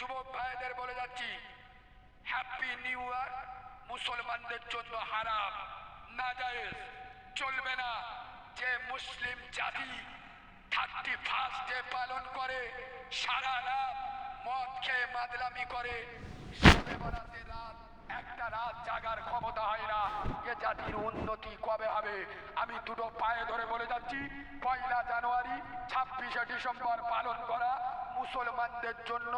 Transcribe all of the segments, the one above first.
যুবক ভাইদের বলে যাচ্ছি, হ্যাপি নিউ ইয়ার মুসলমানদের জন্য হারাম, নাজায়েজ, চলবে না। যে মুসলিম জাতি 31st ডে পালন করে, সারা রাত মদ খেয়ে মাদলামি করে, শবে বরাতে রাত একটা রাত জাগার ক্ষমতা হয় না, এ জাতির উন্নতি কবে হবে? আমি দুটো পায়ে ধরে বলে যাচ্ছি, 1 জানুয়ারি 26শে ডিসেম্বর পালন করা মুসলমানদের জন্য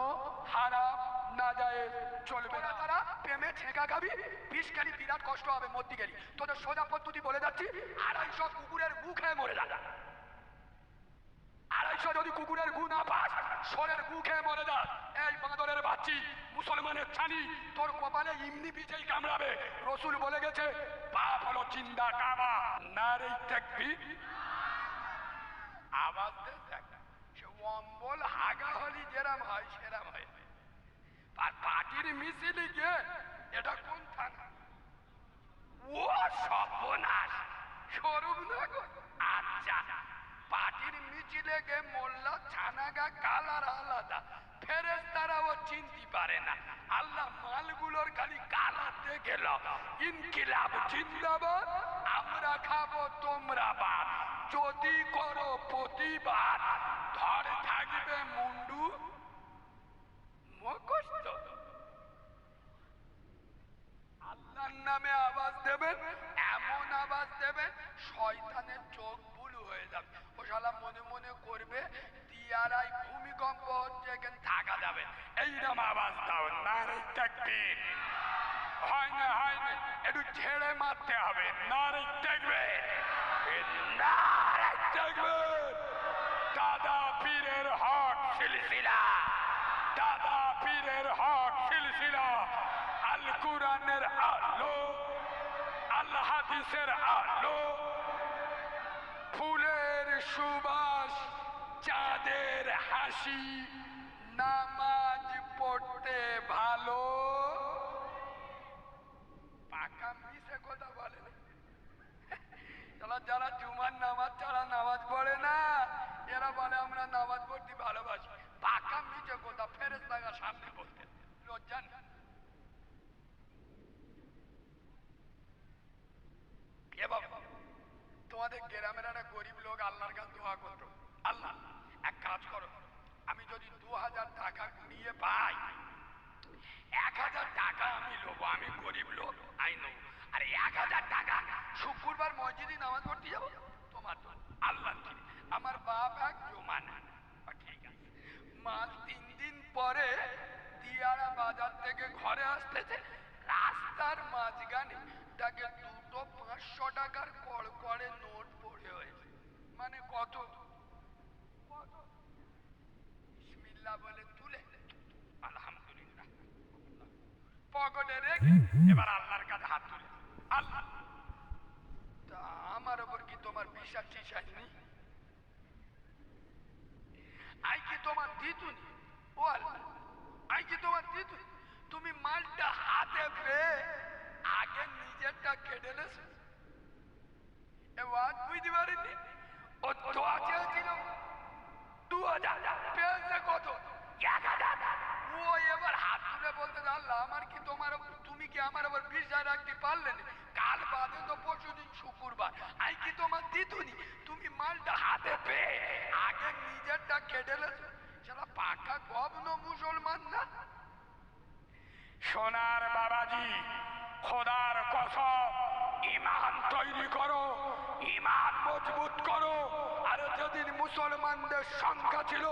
হারাম, নাজায়েজ, চলবে না। তারা প্রেমে ছেঁকা খাবি, বিষ খেলি, বিরাট কষ্ট হবে মধ্যে গেলি। তোদের সোজা পদ্ধতি বলে যাচ্ছি, 250 কুকুরের গু খেয়ে মরে যা। 250 যদি কুকুরের গু না পাস, সোরের গু খেয়ে মরে যা। এই বাঁদরের বাচ্চি, মুসলমানের ছানি, তোর কপালে ইমনি বিজেই কামড়াবে। রসুল বলে গেছে, পাপ হলো চিন্তা কাবা, নারী তাকবীর। আওয়াজ দে দেখ, সে অম্বল হাগা হলি যেরাম হয় সেরাম হয়। আর পার্টির মিছিলে গিয়ে, এটা কোন থানা? ও সর্বনাশ, স্বরূপনগর। আচ্ছা, পার্টির মিছিলে গে মোল্লা ছানাগা কালার আলাদা, ফেরেশতারাও চিনতে পারে না। আল্লাহ মালগুলোর খালি কালার দেখে ল। ইনকিলাব জিন্দাবাদ, আমরা খাবো তোমরা বাদ, যদি করো প্রতিবাদ, ধর থাকবে মুন্ডু মুখস্থ। আল্লাহর নামে আওয়াজ দেবেন, এমন আওয়াজ দেবেন শয়তানের চোখ বুলু হয়ে যাবে। ও শালা মনে মনে করবে দিয়ারাই ভূমিকম্প হচ্ছে, এখানে থাকা যাবে। এইরকম আওয়াজ দাও, নারে তাকবীর। হয় না, হয় না, একটু ঝেড়ে মারতে হবে, নারে তাকবীর, নারে তাকবীর। দাদা পীরের হক সিলসিলা, দাদা পীরের হক সিলসিলা, আল কুরআনের আলো, আল হাদিসের আলো, ফুলের সুবাস, চাঁদের হাসি, নামাজ পড়তে ভালো। পাকা মিশে কথা বলে না। যারা জুমার নামাজ ছাড়া নামাজ পড়ে না, এরা বলে আমরা নামাজ পড়তে ভালোবাসি। পাকা মিশে কথা, ফেরেশতারা সামনে বলতে লজ্জা না। এ বাবা, তোমাদের গ্রামের একটা গরিব লোক আল্লাহর কাছে দোয়া করতো, আল্লাহ এক কাজ করো, আমি যদি 2000 টাকা কুড়িয়ে পাই, 1000 টাকা আমি লোবো, আমি গরিব লোক, আই নেবো। আর 1000 টাকা শুক্রবার মসজিদে নামাজ পড়তে যাবো, তোমার তো আল্লাহ কি। আমার বাপ এক জমা না, ঠিক আছে। মাস 3 দিন পরে দিয়ারা বাজার থেকে ঘরে আসতেছে, রাস্তার মাঝখানে তাকে দুটো 500 টাকার কড়কড়ে নোট পড়ে হয়েছে। মানে কত? বিসমিল্লাহ বলে তুলে আলহামদুলিল্লাহ পকেটে রেখে এবার আল্লাহর কাছে হাত তুলে, আল্লাহ তা আমার ওপর কি তোমার বিশ্বাস টিসাস নেই? আই কি তোমার দিতুনি? ও আল্লাহ, আই কি তোমার দিতুনি? তুমি মালটা হাতে পেয়ে আগে নিজেরটা কেটে নেছো। এবার বুঝতে পারিনি, ও দোয়া চেয়েছিল 2000, পেয়েছে কত? 1000। ও এবার হাত তুলে বলতে, আল্লাহ আমার কি তোমার, তুমি কি আমার আবার বিশ্বাস রাখতে পারলে না? কাল বাদে তো পরশুদিন শুক্রবার, আই কি তোমার দিতুনি? তুমি মালটা হাতে পেয়ে আগে নিজেরটা কেটে নেছো। সেটা পাকা গবন মুসলমান না। সোনার বাবাজি, খোদার কসম, ইমান তৈরি করো, ইমান মজবুত করো। আর যেদিন মুসলমানদের সংখ্যা ছিল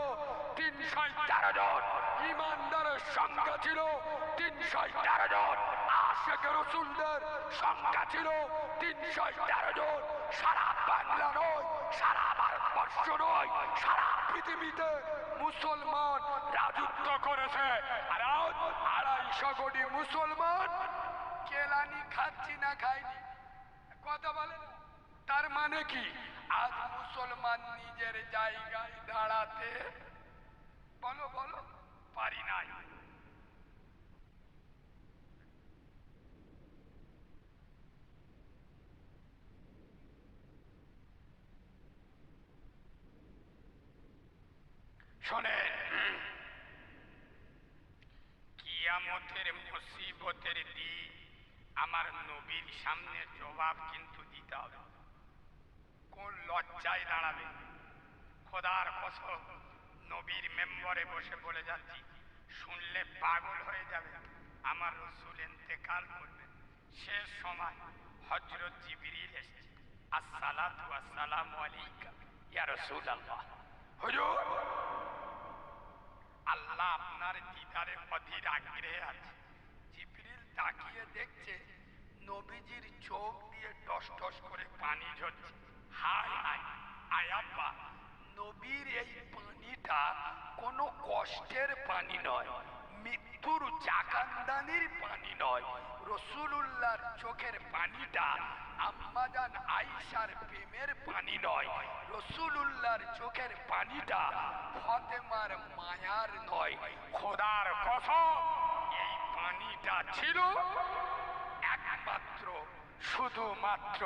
313 জন, ইমানদারের সংখ্যা ছিল 313 জন, আশিক রাসূলদের সংখ্যা ছিল 313 জন। সারা বাংলা নয়, সারা ভারতবর্ষ নয়, সারা পৃথিবীতে মুসলমান রাজত্ব করেছে। আর আজ 250 কোটি মুসলমান কেলানি খাচ্ছি না খাইনি, কথা বলে। তার মানে কি? আজ মুসলমান নিজের জায়গায় দাঁড়াতে বলো বলো পারি নাই। শোনেন, কিয়ামতের মুসিবতের দিন আমার নবীর সামনে জবাব কিন্তু দিতে হবে। কোন লজ্জায় দাঁড়াবে? খোদার কসম, নবীর মেম্বরে বসে বলে যাচ্ছি, শুনলে পাগল হয়ে যাবে। আমার রসুল ইন্তেকাল করবেন, শেষ সময় হযরত জিবরিল এসেছে। আসসালাতু ওয়াসসালামু আলাইকা ইয়া রাসূলুল্লাহ। হুজুর, আল্লাহ আপনার দিদারে অধীর আগ্রহে আছে। জিবরিল তাকিয়ে দেখছে নবীজির চোখ দিয়ে টস টস করে পানি ঝরছে। হায় হায়, আয় আব্বা, নবীর এই পানিটা কোনো কষ্টের পানি নয়, মৃত্যুর জাকান্দানির পানি নয়। রসুলুল্লাহর চোখের পানিটা আম্মাজান আয়েশার প্রেমের পানি নয়। রসুলুল্লাহর চোখের পানিটা ফাতেমার মায়ার নয়। খোদার কসম, এই পানিটা ছিল একমাত্র শুধুমাত্র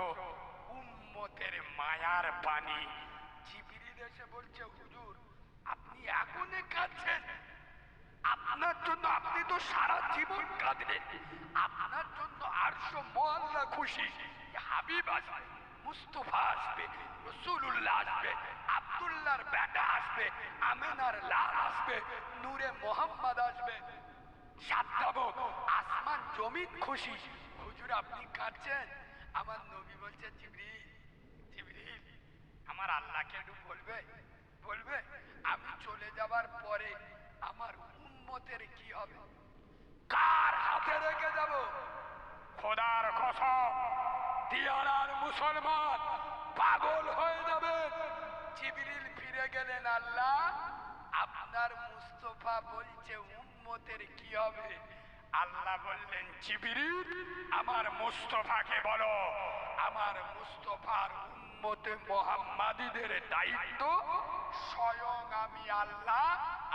উম্মতের মায়ার পানি। জিবরিল এসে বলছে, হুজুর আপনি এখনই কাঁদছেন? আপনার জন্য, আপনি তো সারা জীবন কাঁদলেন, আপনার জন্য আরশ মহল্লা খুশি। হাবিব আসবে, মুস্তফা আসবে, রসুলুল্লাহ আসবে, আব্দুল্লাহর বেটা আসবে, আমেনার লাল আসবে, নূরে মোহাম্মদ আসবে, সাতটাবো আসমান জমিন খুশি। হুজুর আপনি কাঁদছেন? আমার নবী বলছে, জিবরিল জিবরিল আমার আল্লাহকে একটু বলবে বলবে আমি চলে যাবার পরে আমার উম্মতের কি হবে? কার হাতে রেখে যাব? খোদার কসম, দিয়ারার মুসলমান পাগল হয়ে যাবেন। জিবরিল ফিরে গেলেন, আল্লাহ আপনার মুস্তফা বলছে উম্মতের কি হবে? আল্লাহ বললেন, জিবরিল আমার মুস্তফাকে বলো, আমার মুস্তফার উম্মতে মুহাম্মাদীদের দায়িত্ব স্বয়ং আমি আল্লাহ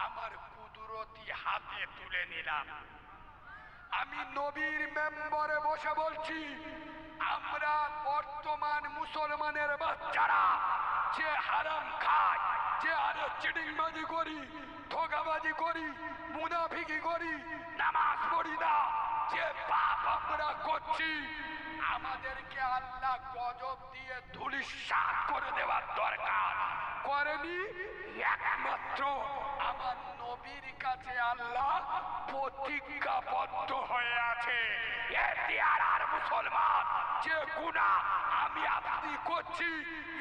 আমার কুদরতি হাতে তুলে নিলাম। আমি নবীর মেম্বরে বসে বলছি, আমরা বর্তমান মুসলমানের বাচ্চারা যে হারাম খায়, যে আরে চিটিংবাজি করি, ধোঁকাবাজি করি, মুনাফিকি করি, নামাজ পড়ি না, যে পাপ আমরা করছি, আমাদেরকে আল্লাহ গজব দিয়ে ধূলিসাৎ করে দেওয়ার দরকার করেনি। একমাত্র আমার নবীর কাছে আল্লাহ প্রতিজ্ঞাবদ্ধ হয়ে আছে। আর মুসলমান যে গুনাহ আমি আপনি করছি,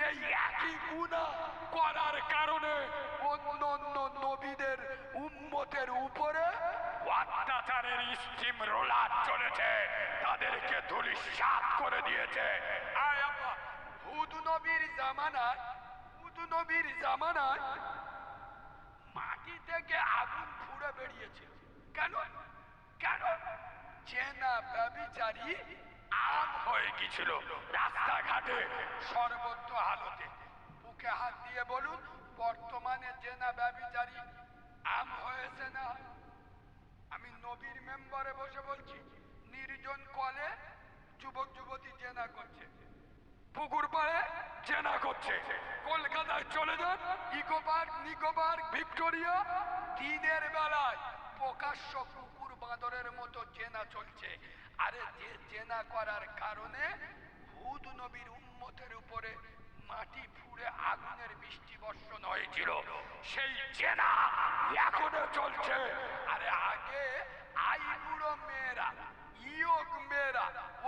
এই একই গুনাহ করার কারণে অন্য অন্য নবীদের উম্মতের উপরে অত্যাচারের স্টিম রোলার চলেছে, তাদেরকে ধূলিসাৎ করে দিয়েছে। আয় আব্বা, হুদ নবীর জামানায়, হুদ নবীর জামানায় মাটি থেকে আগুন ফুড়ে বেরিয়েছে। কেন? কেন? চেনা ব্যভিচারী আম হয়ে গেছিল রাস্তাঘাটে সর্বত্র হালতে। বুকে হাত দিয়ে বলুন, বর্তমানে জেনা ব্যভিচারী আম হয়েছে না? আমি নবীর মেম্বারে বসে বলছি, নির্জন কলে যুবক যুবতী জেনা করছে, পুকুর পাড়ে জেনা করছে। কলকাতায় চলে যান, eco park, Nicco park, Victoria, দিনের বেলায় প্রকাশ্য কুকুর বাঁদরের মতো জেনা চলছে। আরে যে জেনা করার কারণে হুদ নবীর উম্মতের উপরে মাটি ফুঁড়ে আগুনের বৃষ্টি বর্ষণ হয়েছিল, সেই জেনা এখনো চলছে। আরে আগে আইবুড়ো মেয়েরা, ইয়ক মেয়েরা,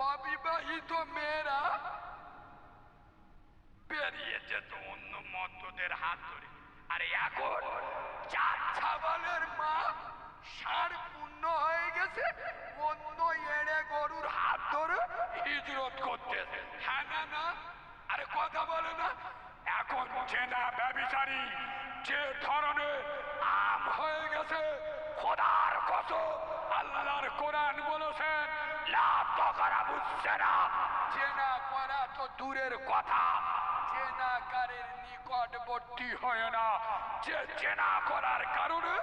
অবিবাহিত মেয়েরা বেরিয়ে যেত অন্য মদ্যদের হাত ধরে। আরে এখন 4 ছাবালের মা ষাঁড় পূর্ণ হয়ে গেছে, অন্য এড়ে গরুর হাত ধরে হিজরত করতেছে। হ্যাঁ না না? আরে কথা বলে না? এখন জেনা ব্যভিচারী যে ধরনের আম হয়ে গেছে, খোদার কসম, আল্লাহর কোরআন বলেছেন, লা তাকরাবুস জিনা। জেনা করা তো দূরের কথা, জেনাকারের নিকটবর্তী হয় না। যে জেনা করার কারণে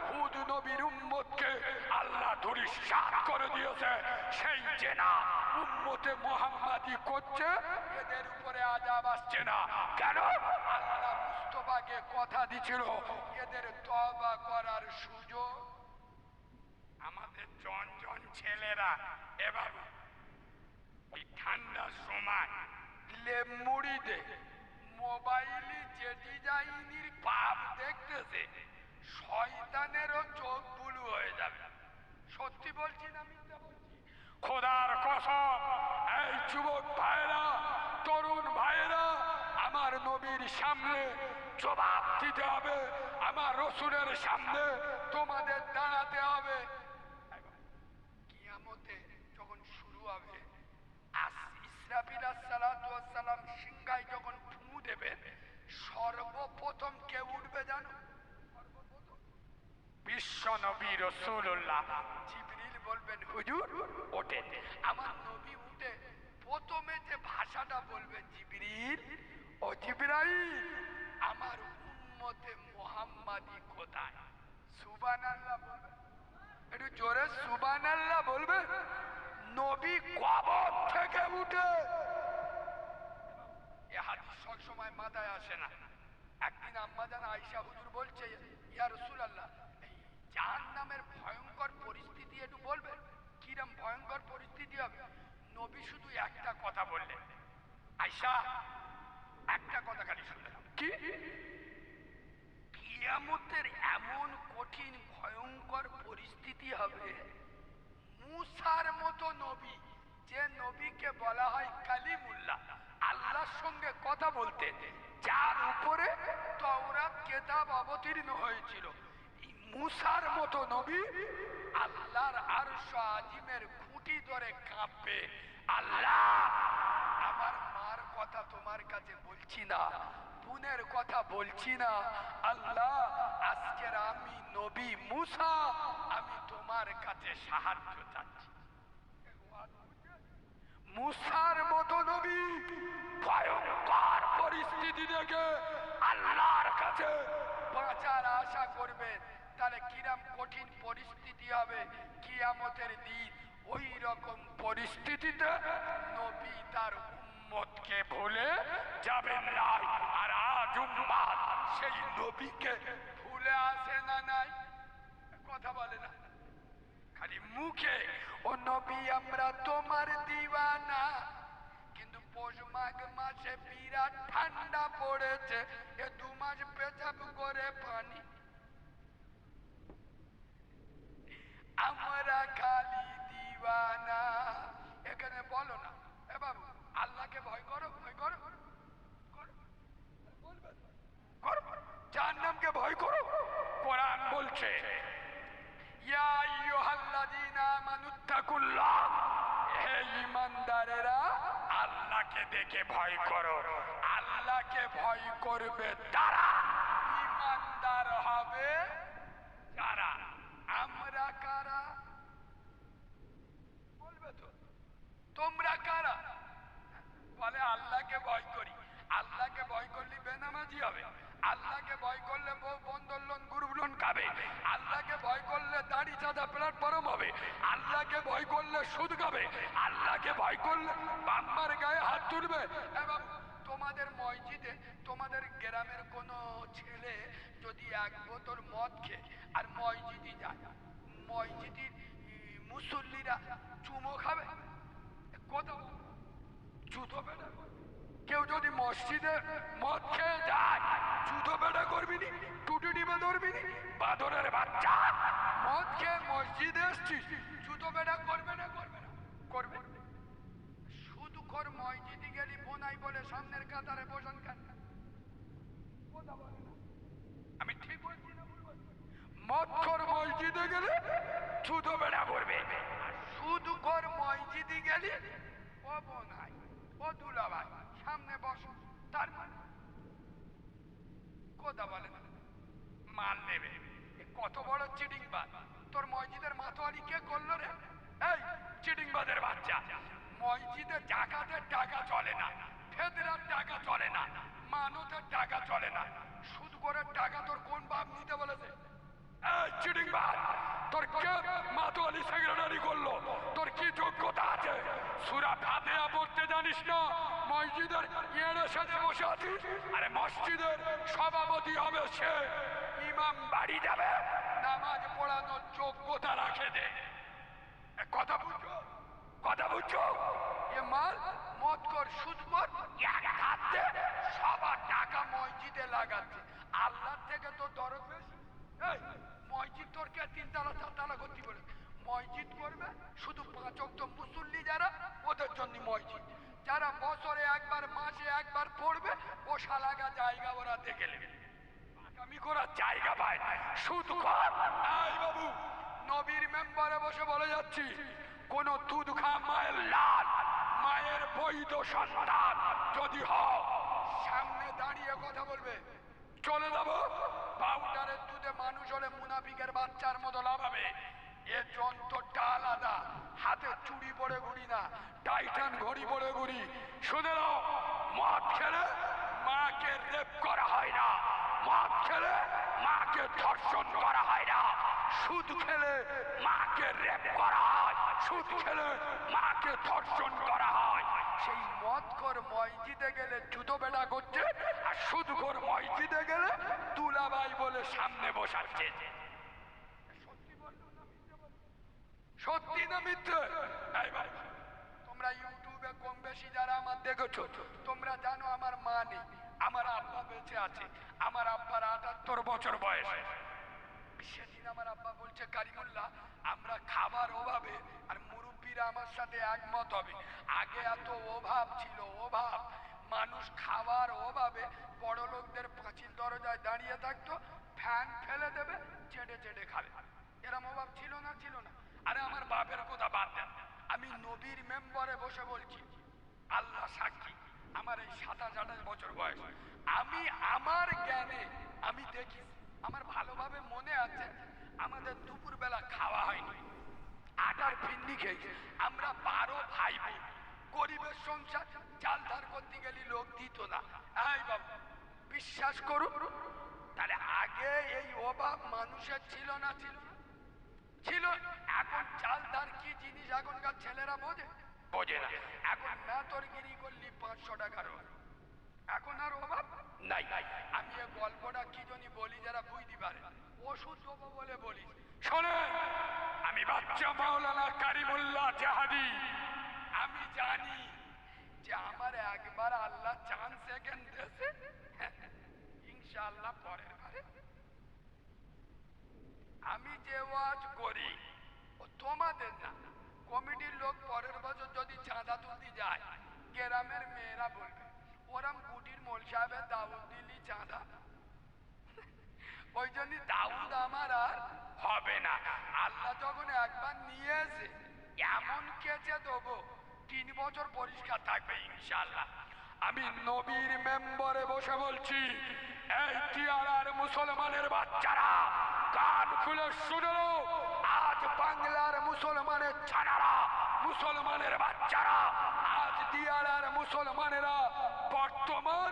হুদ নবীর উম্মতকে আল্লাহ ধূলিসাৎ করে দিয়েছে, সেই জেনা উম্মতে মুহাম্মাদি করছে, এদের উপরে আযাব আসছে না। কেন? আল্লাহ মুস্তাফাকে কথা দিছিল এদের তওবা করার সুযোগ আমাদের আচ্ছা এবার ওই ঠান্ডার সময় মুড়ি দে মোবাইলে যে ডিজাইনের ভাব দেখতেছে শয়তানেরও চোখ বুলু হয়ে যাবে। সত্যি বলছি না মিথ্যা বলছি? খোদার কসম, এই যুবক ভাইরা, তরুণ ভাইরা, আমার নবীর সামনে জবাব দিতে হবে, আমার রসুলের সামনে তোমাদের দাঁড়াতে হবে। কিয়ামতে যখন শুরু হবে, ইসরাফিল আলাইহিস সালাম সিংহায় যখন ফু দেবে, সর্বপ্রথম কে উঠবে জানো? বিশ্ব নবী রাসূলুল্লাহ। জিবরিল বলবেন হুজুর ওঠেন। আমার নবী উঠে প্রথমে যে ভাষাটা বলবে, জিবরিল ও জিবরাইল, আমার উম্মতে মুহাম্মাদি কোথায়? সুবহানাল্লাহ বলবে, একটু জোরে সুবহানাল্লাহ বলবে। নবী কবর থেকে উঠে, এ হাদিস সব সময় মাথায় আসে না। একদিন আম্মা জান আয়েশা হুজুর বলছে, ইয়া রাসূলুল্লাহ, এই জাহান্নামের ভয়ঙ্কর পরিস্থিতি একটু বলবেন, কিরম ভয়ঙ্কর পরিস্থিতি হবে? নবী শুধু একটা কথা বললেন, আয়েশা একটা কথা খালি শুনলাম, কি? কিয়ামতের এমন কঠিন ভয়ঙ্কর পরিস্থিতি হবে, মুসার মতো নবী, যে নবীকে বলা হয় কালিমুল্লাহ, আল্লাহর সঙ্গে কথা বলতে, যার উপরে তাওরাত কিতাব অবতীর্ণ হয়েছিল, এই মুসার মতো নবী আল্লাহর আরশ আজিমের খুঁটি ধরে কাঁপবে। আল্লাহ, আমার মার কথা তোমার কাছে বলছি না, বোনের কথা বলছি না, আল্লাহ আজকের আমি নবী মুসা, আমি তোমার কাছে সাহায্য চাচ্ছি। মুসার মতো নবী ভয়ঙ্কর পরিস্থিতি দেখে আল্লাহর কাছে বাঁচার আশা করবেন, তাহলে কিরম কঠিন পরিস্থিতি হবে কিয়ামতের দিন। ওই রকম পরিস্থিতিতে নবী তার উম্মতকে ভুলে যাবেন না। আর আজ উম্মত সেই নবীকে ভুলে আসে না নাই? কথা বলে না, খালি মুখে ও নবী আমরা তোমার দিওয়ানা, কিন্তু পৌষ মাঘ মাসে বিরাট ঠান্ডা পড়েছে, এ 2 মাস পেচাব করে পানি, আমরা খালি দিওয়ানা। এখানে বলো না, এ বাবু আল্লাহকে ভয় করো, ভয় করো, জাহান্নামকে ভয় করো। কোরআন বলছে, ইয়া আইয়ুহাল্লাযীনা আমানুত্তাকুল্লাহ, হে ঈমানদারেরা আল্লাহকে দেখে ভয় করো। আল্লাহকে ভয় করবে তারা ঈমানদার হবে। যারা আমরা কারা বলবে তো? তোমরা কারা? বলে আল্লাহকে ভয় করি। আল্লাহকে ভয় করলে বেনামাজি হবে, আল্লাহকে ভয় করলে বউ বন্ধন লোন গ্রুপ লোন খাবে, আল্লাহকে ভয় করলে দাড়ি চাঁদা প্ল্যাটফর্ম হবে, আল্লাহকে ভয় করলে সুদ খাবে, আল্লাহকে ভয় করলে বাম্মার গায়ে হাত তুলবে। এবং তোমাদের মসজিদে, তোমাদের গ্রামের কোনো ছেলে যদি 1 বোতল মদ খেয়ে আর মসজিদে যায়, মসজিদের মুসল্লিরা চুমো খাবে, কোথাও জুতো বেড়া। কেউ যদি মসজিদে মদ খেয়ে যায়, জুতো বেড়া করবি নি, টুটি ডিবে ধরবি নি? বাদরের বাচ্চা, মদ খেয়ে মসজিদে এসছিস, জুতো বেড়া করবে না? করবে না? করবে। শুধু কর মসজিদে গেলি বোনাই বলে সামনের কাতারে বসন কেন? কথা বলে না, আমি ঠিক বলছি না ভুল বলছি? মদ কর মসজিদে গেলে জুতো বেড়া করবে, শুধু কর মসজিদে গেলি ও বোনাই ও দুলা ভাই সামনে বসো, তার মানে কথা বলে না, মান নেবে। কত বড় চিটিংবাজ! তোর মসজিদের মাতোয়ারি কে করলো রে? এই চিটিংবাজের বাচ্চা! মসজিদে জাকাতের টাকা চলে না, ফেদরার টাকা চলে না, মানতের টাকা চলে না, সুদ করে টাকা তোর কোন বাপ নিতে বলেছে? এই চিটিংবাজ, তোর কে মাতোয়ারি সেক্রেটারি করলো? তোর কি যোগ্যতা আছে? সূরা ফাতিহা পড়তে জানিস না? মসজিদের ইয়ের সাথে বসে আছিস? আরে মসজিদের সভাপতি হবে সে, ইমাম বাড়ি যাবে, নামাজ পড়ানোর যোগ্যতা রাখে দে। কথা বুঝছো, কথা বুঝছো? এ মাল মদ কর সুদ কর এক হাতে সবার টাকা মসজিদে লাগাচ্ছে। আল্লাহ থেকে তো দরদ বেশি। এই মসজিদ তোর কে তিনতলা চারতলা করতে বলে? মসজিদ করবে শুধু 5 ওয়াক্ত মুসল্লি যারা, ওদের জন্য মসজিদ। যারা বছরে একবার মাসে একবার পড়বে ও শালাগা জায়গা ওরা দেখে নেবে। আমি করার জায়গা পাই সুদ কর। এই বাবু, নবীর মেম্বারে বসে বলে যাচ্ছি, কোন দুধ খা মায়ের লাল মায়ের বৈধ সন্তান যদি হও, সামনে দাঁড়িয়ে কথা বলবে। চলে যাবো। পাউডারের দুধে মানুষ হলে মুনাফিকের বাচ্চার মতো লাভ হবে। এ যন্ত্রটা আলাদা, হাতে চুড়ি পরে ঘুরি না, টাইটান ঘড়ি পরে ঘুরি। শুনে নাও, মদ খেলে মাকে রেপ করা হয় না, মদ খেলে মাকে ধর্ষণ করা হয় না, সুদ খেলে মাকে রেপ করা হয়, সুদ খেলে মাকে ধর্ষণ করা হয়। সেই মদখোর মসজিদে গেলে জুতো বেটা করছে, আর সুদখোর মসজিদে গেলে দুলাভাই বলে সামনে বসাচ্ছে। সত্যি না মিথ্যে? এই ভাই, তোমরা ইউটিউবে কম বেশি যারা আমার দেখেছো, তোমরা জানো আমার মা নেই, আমার আব্বা বেঁচে আছে। আমার আব্বার 78 বছর বয়স। সেদিন আমার আব্বা বলছে, কারিমুল্লাহ, আমরা খাবার অভাবে, আর মুরব্বীরা আমার সাথে একমত হবে, আগে এত অভাব ছিল, অভাব, মানুষ খাবার অভাবে বড় লোকদের পাঁচিল দরজায় দাঁড়িয়ে থাকতো, ফ্যান ফেলে দেবে, চেটে চেটে খাবে। এরম অভাব ছিল না? ছিল না? আরে আমার বাপের কথা বাদ দেন, আমি নবীর মেম্বারে বসে বলছি, আল্লাহ সাক্ষী, আমার এই 27-28 বছর বয়স, আমি আমার জ্ঞানে আমি দেখি, আমার ভালোভাবে মনে আছে, আমাদের দুপুরবেলা খাওয়া হয়নি, আটার ফিন্নি খেয়েছে। আমরা 12 ভাই বোন, গরিবের সংসার, চাল ধার করতে গেলে লোক দিত না। এই বাবু, বিশ্বাস করুন, তাহলে আগে এই অভাব মানুষের ছিল না? ছিল ছিল। এখন চাল ধার কি জিনিস এখনকার ছেলেরা বোঝে? বোঝে না। এখন মেতরগিরি করলি 500 টাকার, এখন আর অভাব নাই। আমি এই গল্পটা কি জন্য বলি, যারা বুঝতে পারে, ওষুধ দেবো বলে বলি। শোনেন, আমি বাচ্চা মাওলানা কারিমুল্লাহ জাহাদি। আমি জানি যে আমার একবার আল্লাহ চান্স সেকেন্ড দিয়েছে, ইনশাআল্লাহ পরের বারে আমি যে ওয়াজ করি ও তোমাদের না, কমিটির লোক পরের বছর যদি চাঁদা তুলতে যায়, গ্রামের মেয়েরা বলবে, ওরম গুটির মোল সাহেবের দাউদ দিলি চাঁদা, ওই জন্য দাউদ আমার আর হবে না। আল্লাহ যখন একবার নিয়েছে, এমন কেচে দেবো 3 বছর পরিষ্কার থাকবে ইনশাআল্লাহ। আমি নবীর মেম্বারে বসে বলছি, এই টিয়ারার মুসলমানের বাচ্চারা কান খুলে শুনো, আজ বাংলার মুসলমানের ছানারা, মুসলমানের বাচ্চারা, আজ দিয়ারার মুসলমানেরা, বর্তমান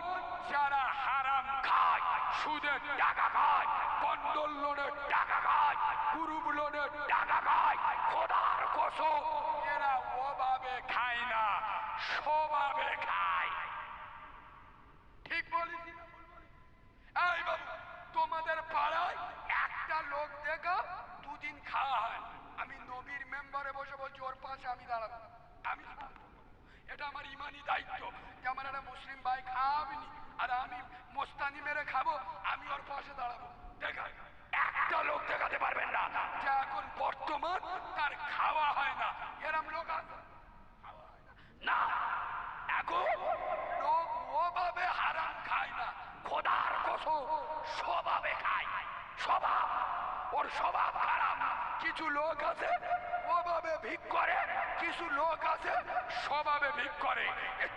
যারা হারাম খায়, সুদের টাকা খায়, বন্ধন লোনের টাকা খায়, গ্রুপ লোনের টাকা খায়, খোদার কসম এরা ওভাবে খায় না, স্বভাবে খায়। ঠিক বলেছি না ভুল বলেছি? এই বাবু, তোমাদের পাড়ায় একটা লোক দেখো 2 দিন খাওয়া হয়, আমি নবীর মেম্বারে বসে বলছি, ওর পাশে আমি দাঁড়াবো। আমি এটা আমার ইমানি দায়িত্ব যে আমার একটা মুসলিম ভাই খাওয়াবিনি, আর আমি মোস্তানি মেরে খাবো, আমি ওর পাশে দাঁড়াবো। দেখা একটা লোক দেখাতে পারবেন না যে এখন বর্তমান তার খাওয়া হয় না, এরম লোক আছে? না, এখন লোক ওভাবে হারাম খায় না, খোদার কসম স্বভাবে খায়। স্বভাব, ওর স্বভাব খারাপ। কিছু লোক আছে ওভাবে ভিক করে, কিছু লোক আছে স্বভাবে ভিক করে।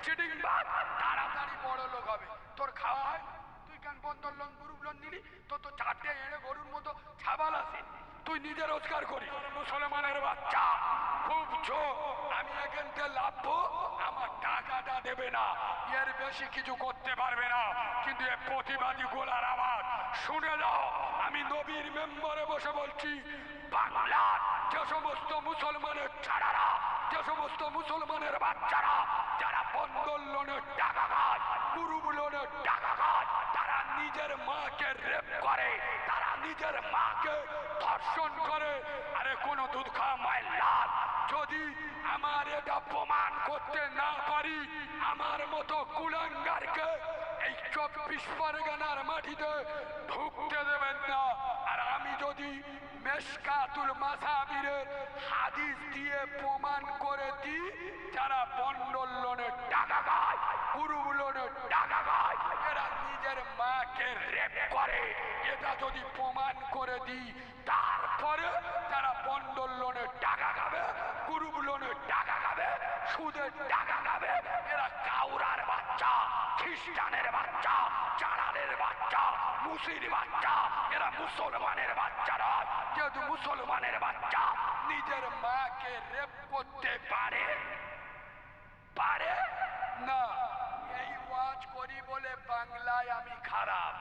চিটিং বাদ, তাড়াতাড়ি বড় লোক হবে। তোর খাওয়া হয়, তুই কেন বন্ধন লোন গ্রুপ লোন নিলি? তোর তো 4টে এড়ে গরুর মতো ছাবাল আছে, তুই নিজে রোজগার করি। মুসলমানের বাচ্চা খুব জোর, আমি এখানতে লাভবো, আমার টাকাটা দেবে না, এর বেশি কিছু করতে পারবে না। কিন্তু এ প্রতিবাদী গোলার আওয়াজ শুনে যাও। আমি নবীর মেম্বারে বসে বলছি, বাংলার যে সমস্ত মুসলমানের ছাড়ারা, যে সমস্ত মুসলমানের বাচ্চারা যারা বন্ধন লোনের টাকা খায়, গ্রুপ লোনের টাকা খায়, তারা নিজের মাকে রেপ করে, তারা নিজের মাকে ধর্ষণ করে। আরে কোন দুধ খাওয়া মায়ের লাল যদি আমার এটা প্রমাণ করতে না পারি, আমার মতো কুলাঙ্গারকে এই 24 পরগনার মাটিতে ঢুকতে দেবেন না। আর আমি যদি মেশকাতুল মাসাবিরের হাদিস দিয়ে প্রমাণ করে দিই, যারা বন্ডল লোনের টাকা খায়, গুরু লোনের টাকা খায়, এরা নিজের মাকে রেপ করে, এটা যদি প্রমাণ করে দিই, তারপরে যারা বন্ডল লোনের টাকা খাবে, গুরু লোনের টাকা খাবে, সুদের টাকা খাবে, এরা কাউরার বাচ্চা, খ্রিস্টানের বাচ্চা, চাঁড়ালের বাচ্চা, মুসির বাচ্চা, এরা মুসলমানের বাচ্চা নয়। যেহেতু মুসলমানের বাচ্চা নিজের মাকে রেপ করতে পারে পারে না। এই ওয়াজ করি বলে বাংলায় আমি খারাপ?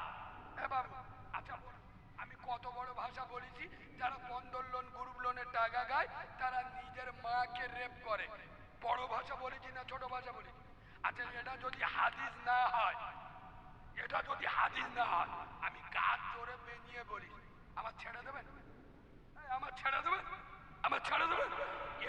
বাবু আচ্ছা বলুন, আমি কত বড় ভাষা বলেছি? যারা বন্ধন লোন, গ্রুপ লোনের টাকা খায়, তারা নিজের মাকে রেপ করে। বড় ভাষা বলেছি না ছোট ভাষা বলেছি? আচ্ছা, এটা যদি হাদিস না হয়, এটা যদি হাদিস না হয়, আমি কাজ জোরে বেনিয়ে বলি, আমার ছেড়ে দেবেন? আমার ছেড়ে দেবেন? আমার ছেড়ে দেবেন?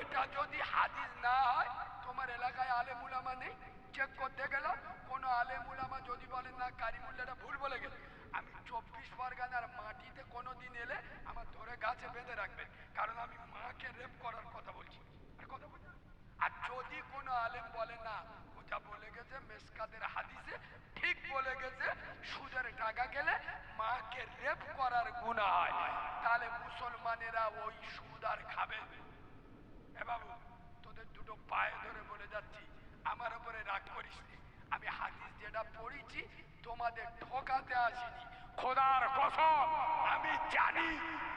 এটা যদি হাদিস না হয়, তোমার এলাকায় আলেম উলামা নেই? চেক করতে গেলাম, কোন আলেম উলামা যদি বলেন না কারিমুল্লাহটা ভুল বলে গেছে, আমি 24 পরগনার মাটিতে কোনোদিন এলে আমার ধরে গাছে বেঁধে রাখবেন, কারণ আমি মাকে রেপ করার কথা বলছি। আর কথা বলছি। আর যদি কোনো আলেম বলে না ওটা বলে গেছে মেশকাতের হাদিসে ঠিক বলে গেছে, সুদের টাকা গেলে মাকে রেপ করার গুনাহ হয়, তাহলে মুসলমানেরা ওই সুদ আর খাবে? এ বাবু, তোদের দুটো পায়ে ধরে বলে যাচ্ছি, আমার উপরে রাগ করিস নি। আমি হাদিস যেটা পড়েছি তোমাদের ঠকাতে আসিনি। খোদার কসম, আমি জানি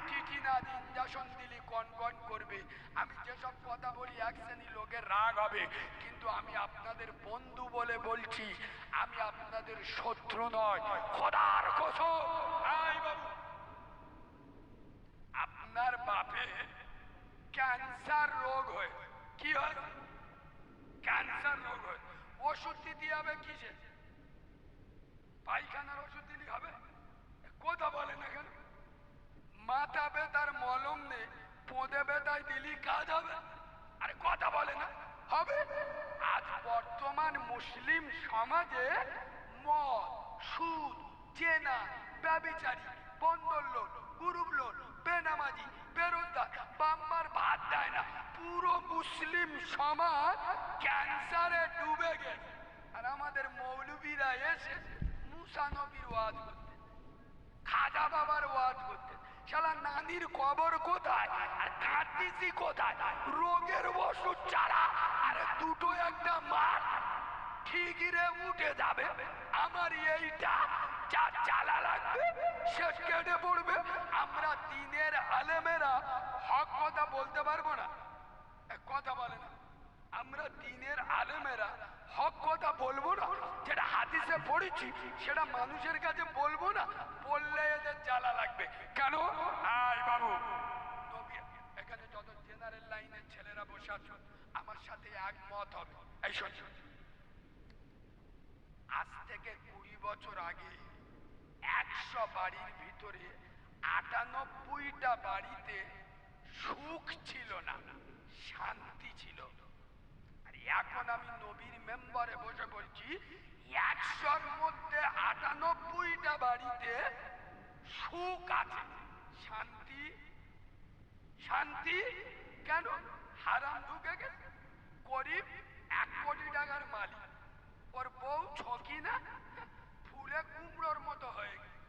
টিটিনাদ ইঞ্জেকশন দিলি কনকন করবে, আমি যেসব কথা বলি এক শ্রেণী লোকের রাগ হবে, কিন্তু আমি আপনাদের বন্ধু বলে বলছি, আমি আপনাদের শত্রু নয়। খোদার কসম। আই বাবু, আপনার বাপে ক্যান্সার রোগ হয়, কি হয়? ক্যান্সার রোগ হয়, ওষুধ দিতে হবে কিসে? পায়খানার ওষুধ দিলে হবে? কথা বলে না কেন? মাথা ব্যথার মলম নেই, পোঁদে ব্যথায় দিলি কাজ হবে? আরে কথা বলে না, হবে? আজ বর্তমান মুসলিম সমাজে মদ, সুদ, জেনা, ব্যভিচারী, বন্ধন লোন, গ্রুপ লোন, বেনামাজি, বেরোজগার, বাম্মার ভাত দেয় না, পুরো মুসলিম সমাজ ক্যান্সারে ডুবে গেছে। আর আমাদের মৌলবীরা এসে মুসা নবীর ওয়াজ করতে, খাজা বাবার ওয়াজ করতে, শালা নানির কবর কোথায় আর কাঁদতিসি কোথায়? রোগের ওষুধ ছাড়া আরে দুটো একটা মার ঠিকই রে উঠে যাবে। আমার এইটা যা জ্বালা লাগবে সে কেটে পড়বে। আমরা দিনের আলেমেরা হক কথা বলতে পারবো না? কথা বলে না। আমরা দিনের আলেমেরা হক কথা বলবো না? যেটা হাদিসে পড়েছি সেটা মানুষের কাছে বলবো না? বললে এদের জ্বালা লাগবে কেন? আয় বাবু, নবী, এখানে যত জেনারেল লাইনের ছেলেরা বসে আছো আমার সাথে একমত হবে। এই শোন, আজ থেকে 20 বছর আগে 100 বাড়ির ভিতরে 98টা বাড়িতে সুখ ছিল না, শান্তি ছিল। আর এখন আমি নবীর মেম্বারে বসে বলছি 100-র মধ্যে 98টা বাড়িতে সুখ আছে, শান্তি। শান্তি কেন? হারাম ঢুকে গেছে। গরিব 1 কোটি টাকার মালিক, ওর বউ ছকি না, ফুলে কুমড়োর মতো হয়ে গেছে।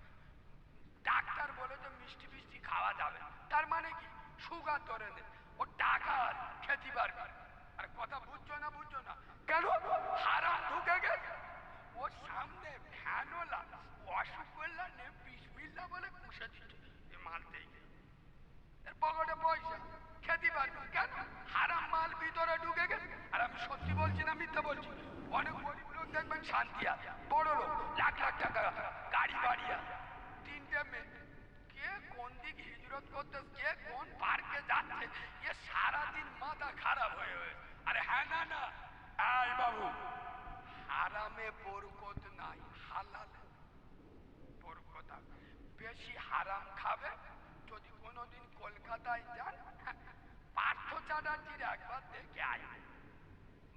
ডাক্তার বলেছে মিষ্টি মিষ্টি খাওয়া যাবে, তার মানে কি? সুগার ধরে নে, ও টাকা খেতে পারবে। আর কথা বুঝছো না? বুঝছো না কেন? হারাম ঢুকে গেছে। ও সামনে ভ্যানওয়ালা অসুখ করলা নে বিসমিল্লাহ বলে পুষে দিচ্ছে, মানতেই নেই। এর পকেটে পয়সা, খেতে পারবে কেন? হারাম মাল ভিতরে ঢুকে গেছে। আর আমি সত্যি বলছি না মিথ্যা বলছি? অনেক গরিব লোক দেখবেন শান্তি আছে, বড় লোক লাখ লাখ টাকা গাড়ি বাড়ি আছে, 3টে মেয়ে, কে কোন দিক হিজরত করতে, কে কোন পার্কে যাচ্ছে, এ সারাদিন মাথা খারাপ হয়ে হয়ে। আরে হ্যাঁ না না, আয় বাবু, হারামে বরকত নাই, হালালে বরকত আছে। বেশি হারাম খাবে। যদি কোনোদিন কলকাতায় যান, পার্থ চ্যাটার্জির একবার যায়।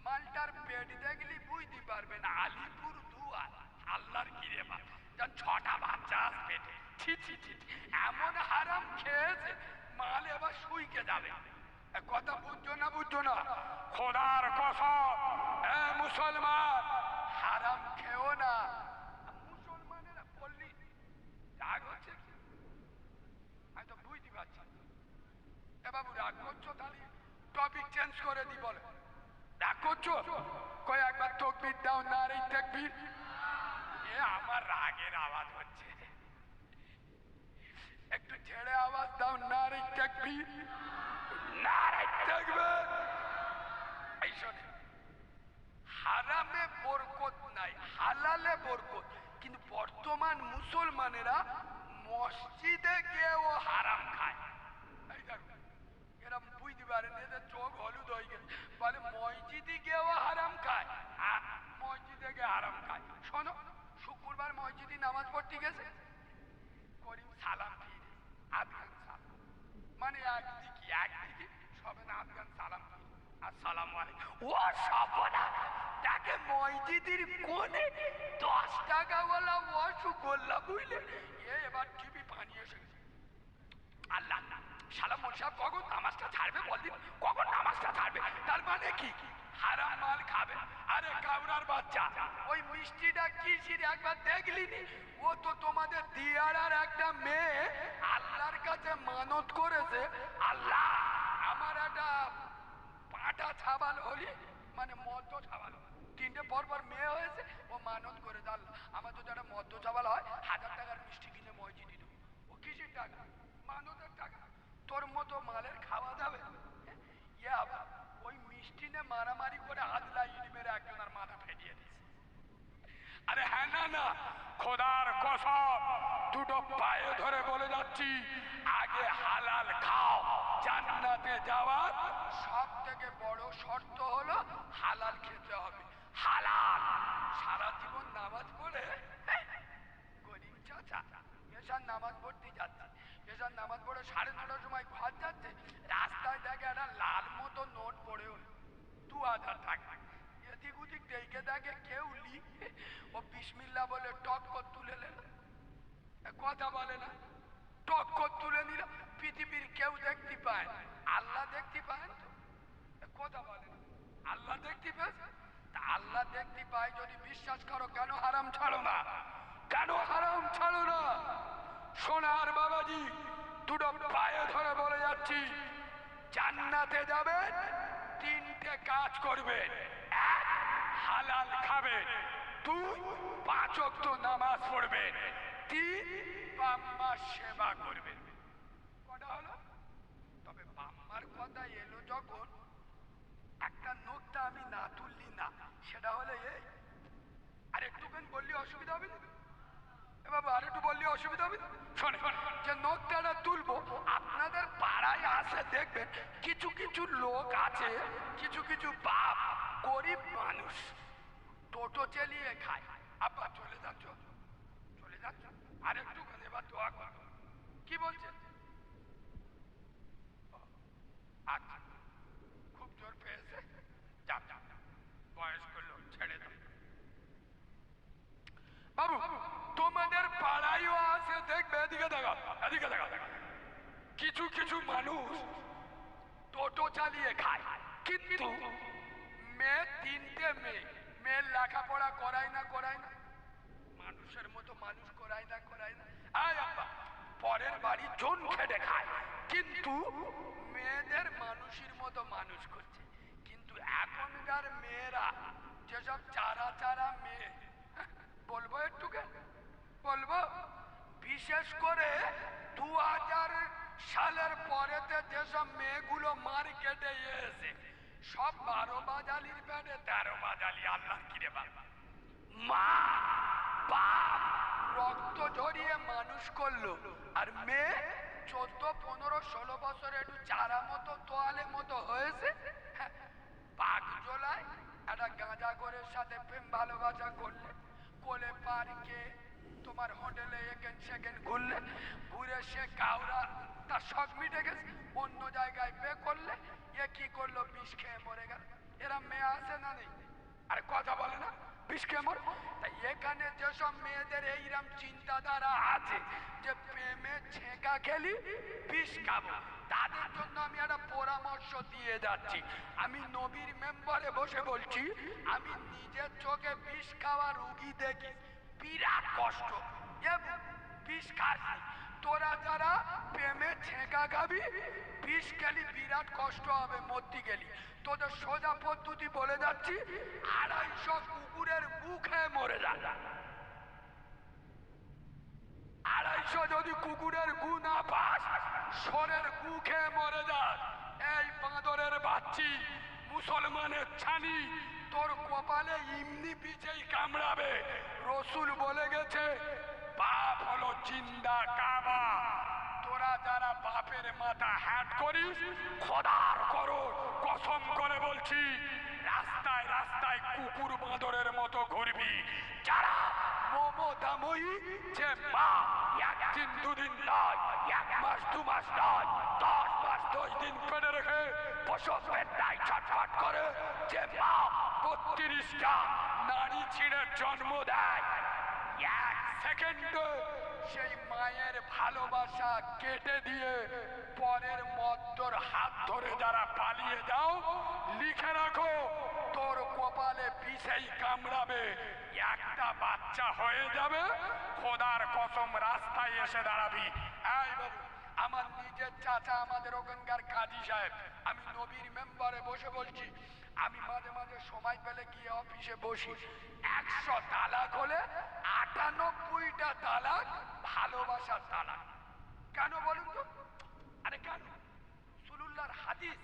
মালটার পেট দেখলি বুঝতে পারবেন আলিপুর দুয়ার আল্লাহর কিরে বাবা যান 6টা বাচ্চা আসবে ছি ছি ছি ছি, এমন হারাম খেয়েছে মাল এবার শুইকে যাবে। এ কথা বুঝছো না বুঝছো না? খোদার কসম, এ মুসলমান হারাম খেও না। মুসলমানেরা বললি রাগ হচ্ছে কি? আমি তো বুঝতে পারছি না। এ বাবু রাগ করছো তাহলে টপিক চেঞ্জ করে দি বলে। রাগ করছো? কয় একবার তকবীর দাও না রে তাকবীর। এ আমার রাগের আওয়াজ হচ্ছে। একটু ছেড়ে আওয়াজ দাও না রে তাকবীর। না রে তাকবীর। এই শোনে হারামে বরকত নাই হালালে বরকত, কিন্তু বর্তমান মুসলমানেরা মসজিদে গিয়েও হারাম খায়। এই দেখো এরা বুঝতে পারেন এদের চোখ হলুদ হয়ে গেছে, বলে মসজিদে গিয়েও হারাম খায়। হ্যাঁ মসজিদে গিয়ে হারাম খায়। শোনো শুক্রবার মসজিদে নামাজ পড়তে গেছে, করিম সালাম ফিরে আফগান সালাম, মানে একদিকে সবে না আফগান সালাম ফিরে আসসালামু আলাইকুম। ও সবনা তাকে মসজিদের কোণে 10 টাকাওয়ালা রসগোল্লা বুঝলে এবার টিভি পানি এসে গেছে। আল্লাহ শালা মন সাহেব কখন নামাজটা ছাড়বে বলদিন, কখন নামাজটা ছাড়বে? তার মানে কি হারাম মাল খাবে। আরে কাউরার বাচ্চা ওই মিষ্টিটা কি ছিল একবার দেখলি নি? ও তো তোমাদের দিয়ারার একটা মেয়ে আল্লাহর কাছে মানত করেছে, আল্লাহ আমার একটা পাটা ছাবাল হলি, মানে মদ্য ছাবাল 3টে পর মেয়ে হয়েছে, ও মানত করে আল্লাহ আমার যদি একটা মদ্য ছাবাল হয় 1000 টাকার মিষ্টি কিনে মসজিদে দেবো। ও কিসের টাকা? মানতের টাকা। তোর মতো মালের খাওয়া যাবে? ইয়ে আবার ওই মিষ্টি নে মারামারি করে আদলা ইট মেরে একজনের মাথা ফেটিয়ে দিয়েছে। আরে হ্যাঁ না না খোদার কসম দুটো পায়ে ধরে বলে যাচ্ছি আগে হালাল খাও। জান্নাতে যাওয়ার সব থেকে বড় শর্ত হলো হালাল খেতে হবে। হালাল সারা জীবন নামাজ পড়ে গরিব চাচা এসার নামাজ পড়তে যাচ্ছে, এসার নামাজ পড়ে 9:30টার সময় ঘর যাচ্ছে, রাস্তায় দেখে একটা লাল মতো নোট পড়ে 2000 টাকা। এদিক ওদিক দেখে দেখে কেউ লিখে ও বিসমিল্লাহ বলে টক করে তুলে নিল, কথা বলে না, টক করে তুলে নিল। পৃথিবীর কেউ দেখতে পায়, আল্লাহ দেখতে পায় তো, কথা বলে না, আল্লাহ দেখতে পায়। তা আল্লাহ দেখতে পায় যদি বিশ্বাস করো, কেন হারাম ছাড়ো না? কেন হারাম ছাড়ো না? সোনার বাবাজি দুটো পায়ে ধরে বলে যাচ্ছি জান্নাতে যাবেন 3টে কাজ করবেন। 1 হালাল খাবেন, 2 5 ওয়াক্ত নামাজ পড়বেন, 3 বাম্মার সেবা করবেন। কটা হলো? তবে বাম্মার কথা এলো যখন একটা নোকটা আমি না তুললি না, সেটা হলে এই আর একটুখানি বললে অসুবিধা হবে না? এ বাবা আর একটু বললে অসুবিধা হবে না? শোনে যে নোকটাটা তুলবো, আপনাদের পাড়ায় আসে দেখবেন কিছু কিছু লোক আছে, কিছু কিছু বাপ গরিব মানুষ টোটো চালিয়ে খায়। আব্বা চলে যাচ্ছ, চলে যাচ্ছ, আর একটুখানি এবার দোয়া কর। কি বলছেন? আচ্ছা খুব জোর পেয়েছে, যাও যাও যাও, বয়স্ক লোক ছেড়ে দাও। বাবু তোমাদের পাড়াইও আছে দেখবে, এদিকে দেখা, এদিকে দেখা, কিছু কিছু মানুষ টোটো চালিয়ে খায়, কিন্তু মেয়ে 3টে মেয়ে, মেয়ের লেখাপড়া করায় না করায় না, মানুষের মতো মানুষ করায় না করায় না। আয় আব্বা পরের বাড়ি জন খেটে খায়, কিন্তু মেয়েদের মানুষের মতো মানুষ করছে। কিন্তু এখনকার মেয়েরা যেসব চারা চারা মেয়ে, বলবো একটু বলবো, বিশেষ করে 2000 সালের পরেতে যেসব মেয়েগুলো মার্কেটে এসে সব 12 বাজালির ব্যাটে 13 বাজালি। আল্লাহ কিরে বাবা, মা বাপ রক্ত ঝরিয়ে মানুষ করলো, আর মেয়ে 14 15 16 বছরে একটু চারা মতো তোয়ালে মতো হয়েছে, পাক জোলায় একটা গাঁজা গোরের সাথে প্রেম ভালোবাসা করলে, কোলে পার্কে তোমার হোটেলে একেন সেকেন্ড ঘুরলে, ঘুরে সে কাউরা তার শখ মিটে গেছে, অন্য জায়গায় বে করলে, এ কি করলো বিষ খেয়ে মরে গেল। এরা মেয়ে আছে না নেই? আরে কথা বলে না, বিষ খেয়ে মরে। তাই এখানে যেসব মেয়েদের এইরকম চিন্তাধারা আছে যে প্রেমে ছেঁকা খেলি বিষ খাবো, তাদের জন্য আমি একটা পরামর্শ দিয়ে যাচ্ছি। আমি নবীর মেম্বারে বসে বলছি, আমি নিজের চোখে বিষ খাওয়া রুগী দেখি, বিরাট কষ্ট। এবং বিষ খাসনি, তোরা যারা প্রেমে ছেঁকা খাবি বিষ খেলি বিরাট কষ্ট হবে, মরতে গেলি। তোদের সোজা পদ্ধতি বলে যাচ্ছি, 250 কুকুরের গু খেয়ে মরে যা। 250 যদি কুকুরের গু না পাস, সোরের গু খেয়ে মরে যাস। এই বাঁদরের বাচ্চি, মুসলমানের ছানি, তোর কপালে ইমনি পিছেই কামড়াবে। রসুল বলে গেছে, বাপ হলো জিন্দা কাবা। তোরা যারা বাপের মাথা হ্যাট করিস, খোদার করো কসম করে বলছি, রাস্তায় রাস্তায় কুকুর বাঁদরের মতো ঘুরবি। যারা মমতাময়ী, যে মা একদিন দুদিন নয়, 1 মাস 2 মাস নয়, 10 মাস 10 দিন পেটে রেখে প্রসব বেদনায় ছটফট করে, যে মা 32টা নারী ছিঁড়ে জন্ম দেয়, 1 সেকেন্ডে সেই মায়ের ভালোবাসা কেটে দিয়ে পরের মদ্দর হাত ধরে যারা পালিয়ে যাও, লিখে রাখো তোর কপালে বিষেই কামড়াবে। একটা বাচ্চা হয়ে যাবে, খোদার কসম রাস্তায় এসে দাঁড়াবি। এই বাবু, আমার নিজের চাচা, আমাদের ওখানকার কাজী সাহেব, আমি নবীর মেম্বারে বসে বলছি, আমি মাঝে মাঝে সময় পেলে গিয়ে অফিসে বসি। 100 তালাক হলে 98টা তালাক ভালোবাসার তালাক। কেন বলুন তো? আরে কেন? রাসূলুল্লাহর হাদিস,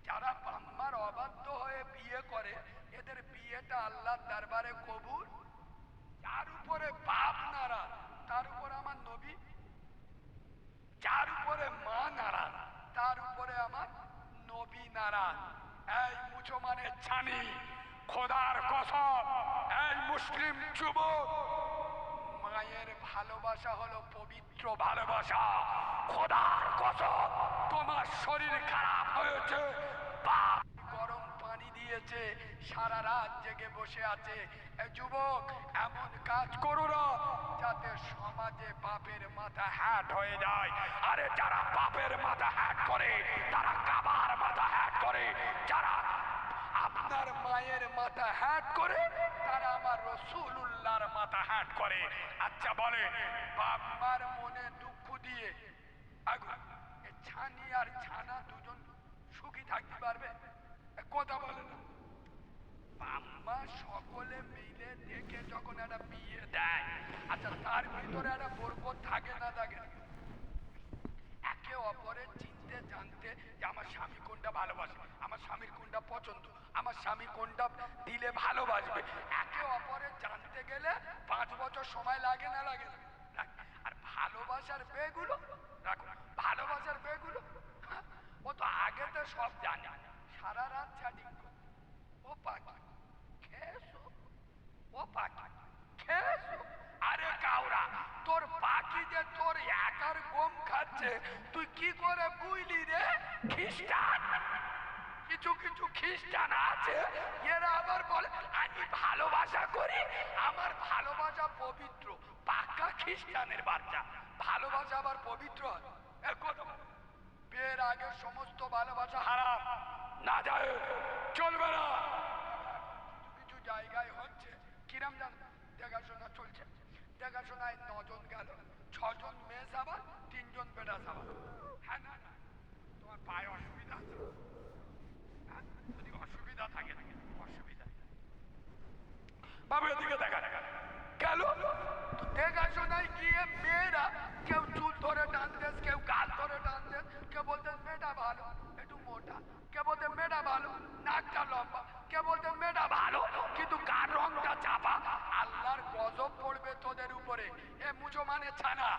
যারা বাম্মার অবাধ্য হয়ে বিয়ে করে, এদের বিয়েটা আল্লাহর দরবারে কবুল। যার উপরে বাপ নারাজ, তার উপর আমার নবী, যার উপরে মা নারাজ, তার উপরে আমার নবী নারাজ। এই মুসলমানের ছানি, খোদার কসম, এই মুসলিম যুবক, মায়ের ভালোবাসা হলো পবিত্র ভালোবাসা। খোদার কসম, তোমার শরীর খারাপ হয়েছে, বাপ গরম পানি দিয়েছে, সারা রাত জেগে বসে আছে, এ যুবক এমন কাজ করো না যাতে সমাজে বাপের মাথা হ্যাট হয়ে যায়। আরে যারা বাপের মাথা হ্যাট করে, তারা কাবার মাথা হ্যাট করে। যারা আপনার মায়ের মাথা হ্যাট করে, তারা আমার রাসূলুল্লাহর মাথা হ্যাট করে। আচ্ছা বলে, বাপ মার মনে দুঃখ দিয়ে আগুন, ছানি আর ছানা দুজন সুখী থাকতে পারবে? কথা বলে না। বাম্মা সকলে মিলে দেখে যখন একটা বিয়ে দেয়, আচ্ছা তার ভিতরে একটা বরকত থাকে না থাকে? একে অপরের চিনতে জানতে, যে আমার স্বামী কোনটা ভালোবাসে, আমার স্বামীর কোনটা পছন্দ, আমার স্বামী কোনটা দিলে ভালোবাসবে, একে অপরের জানতে গেলে 5 বছর সময় লাগে না লাগে না? আর ভালোবাসার বেগুলো রাখো, ভালোবাসার বেগুলো ও তো আগেতে সব জানে। সারা রাত চ্যাটিং করে, ও পাখি খেয়েছো, ও পাখি খেয়েছো। আরে কাউরা, তোর পাখি যে তোর একার গম খাচ্ছে, তুই কি করে বুঝলি রে? খ্রিস্টান, কিছু কিছু খ্রিস্টান আছে, এরা আবার বলে আমি ভালোবাসা করি, আমার ভালোবাসা পবিত্র। পাক্কা খ্রিস্টানের বাচ্চা, ভালোবাসা আবার পবিত্র হয়? বিয়ের আগে সমস্ত ভালোবাসা হারাম, না যায়, চলবে না। কিছু জায়গায় হচ্ছে কিরাম জান, দেখাশোনা চলছে, দেখাশোনায় 9 জন গেল, 6 জন মেয়ে সাবা, 3 জন বেটা সাবা। হ্যাঁ না, তোমার পায়ে অসুবিধা আছে? হ্যাঁ, যদি অসুবিধা থাকে, অসুবিধা বাবু এদিকে দেখা গেল দেখাশোনায় গিয়ে মেয়েরা কেউ চুল ধরে টানতে, কেউ গাল ধরে টানতে, কেউ বলতে মেয়েটা ভালো একটু মোটা, কেউ বলতে মেয়েটা ভালো নাকটা লম্বা, কেউ বলতে মেয়েটা ভালো কিন্তু গার রংটা চাপা। আল্লাহর গজব পড়বে তোদের উপরে, এ মুসলমানের ছানা।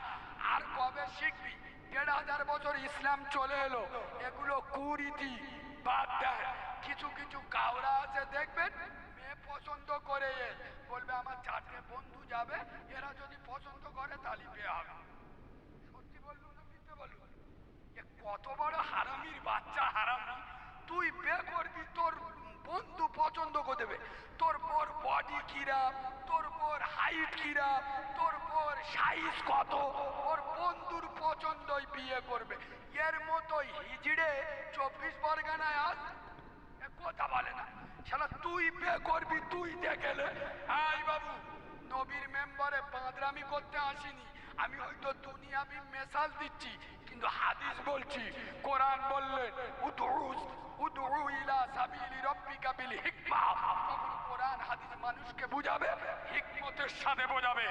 আর কবে শিখবি? 1500 বছর ইসলাম চলে এলো, এগুলো কুরীতি বাদ দেয়। কিছু কিছু কাউরা আছে দেখবেন, মেয়ে পছন্দ করে বলবে আমার 4টে বন্ধু যাবে, এরা যদি পছন্দ করে তাহলে বিয়ে হবে। সত্যি বললু না মিথ্যে বললু? কত বড় হারামির বাচ্চা, হারামি! তুই বিয়ে করবি পছন্দ করে দেবে। তোর বোর বডি কিরাম, তোর বোর হাইট কিরাম, তোর বোর সাইজ কত, ওর বন্ধুর পছন্দই বিয়ে করবে। এর মতোই হিজড়ে 24 পরগনায় আস কথা বলে না, শালা তুই বিয়ে করবি তুই দেখেলে। আই বাবু, নবীর মেম্বারে বাঁদরামি করতে আসিনি আমি, হয়তো দুনিয়াবি মেসাল দিচ্ছি কিন্তু হাদিস বলছি। কোরআন বললেন উদউ ইলা সাবিলি রাব্বিকা বিল হিকমা, তখন কোরআন হাদিস মানুষকে বুঝাবে, হিকমতের সাথে বোঝাবে।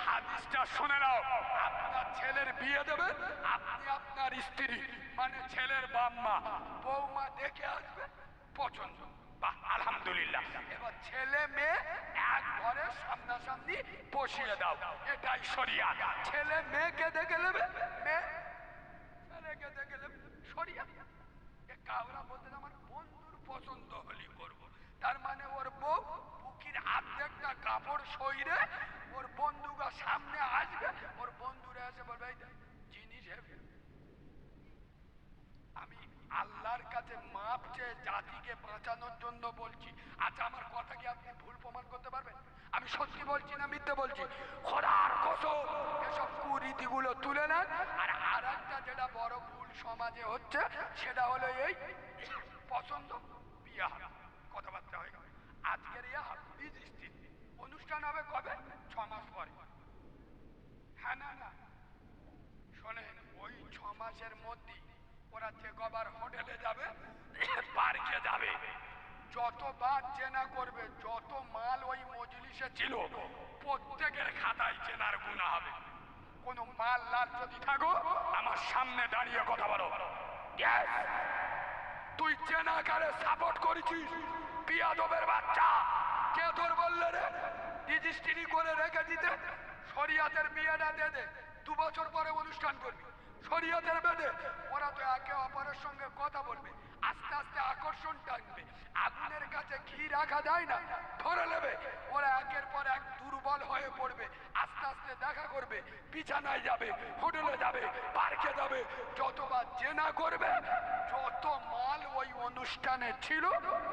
হাদিসটা শুনে নাও, আপনার ছেলের বিয়ে দেবে, আপনি আপনার স্ত্রী মানে ছেলের বাম্মা বৌমা দেখে আসবে, পছন্দ, বাহ আলহামদুলিল্লাহ। এবার ছেলে মেয়ে এক ঘরে সামনাসামনি বসিয়ে দাও, এটাই শরিয়াত। ছেলে মেয়েকে দেখে নেবে, মেয়ে ছেলেকে দেখে নেবে, শরিয়াত। এ কাউরা বলতে আমার বন্ধুর পছন্দ হলি করব, তার মানে ওর বউ বুকির অর্ধেকটা কাপড় সইরে ওর বন্ধুরা সামনে আসবে, ওর বন্ধুরা এসে বলবে এই জিনিস হেভি। আমি আল্লাহর কাছে মাপ চেয়ে জাতিকে বাঁচানোর জন্য বলছি। আচ্ছা, আমার কথা কি আপনি ভুল প্রমাণ করতে পারবেন? আমি সত্যি বলছি না মিথ্যে বলছি? খোদার কসম, এসব কুরীতিগুলো তুলে নেন। আর একটা যেটা বড় ভুল সমাজে হচ্ছে সেটা হলো এই পছন্দ বিয়ে হবে, কথাবার্তা হয়ে গেল, আজকের ইয়ে হাফিজ স্ত্রী অনুষ্ঠান হবে কবে? 6 মাস পরে। হ্যাঁ না না শোনেন, ওই 6 মাসের মধ্যে ওরা যে কবার হোটেলে যাবে, পার্কে যাবে, যতবার চেনা করবে, যত মাল ওই মজলিসে ছিল প্রত্যেকের খাতায় চেনার গুনাহ হবে। কোন মাল লাল যদি থাকো আমার সামনে দাঁড়িয়ে কথা বলো। তুই চেনা কারে সাপোর্ট করেছিস? বিয়াদবের বাচ্চা, কে তোর বললে রে রেজিস্ট্রি করে রেখে দিতে? শরিয়াতের বিয়েটা দে দে, 2 বছর পরে অনুষ্ঠান করবি, শরিয়তের বেদে। ওরা তো একে অপরের সঙ্গে কথা বলবে, আস্তে আস্তে আকর্ষণ টানবে। আগুনের কাছে ঘি রাখা যায় না, ধরে নেবে। ওরা একের পর এক দুর্বল হয়ে পড়বে, আস্তে আস্তে দেখা করবে, বিছানায় যাবে, হোটেলে যাবে, পার্কে যাবে। যতবার জেনা করবে, যত মাল ওই অনুষ্ঠানে ছিল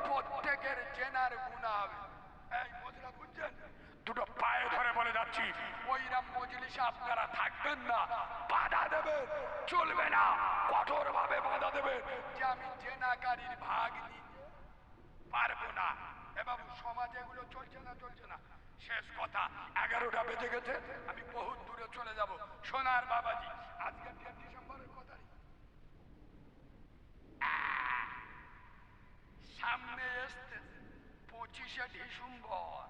প্রত্যেকের জেনার গুনাহ হবে। এই মজরা বুঝছেন? দুটো পায়ে ধরে বলে যাচ্ছি, ওইরাম মজলিসে আপনারা থাকবেন না, বাধা দেবেন, চলবে না, কঠোর ভাবে বাধা দেবেন যে আমি জেনাকারীর ভাগ নিতে পারবো না। এ বাবু, সমাজে এগুলো চলছে না, চলছে না। শেষ কথা, 11টা বেজে গেছে, আমি বহুত দূরে চলে যাব। সোনার বাবাজি, আজকে ডিসেম্বরের কথা সামনে আসতে 25শে ডিসেম্বর,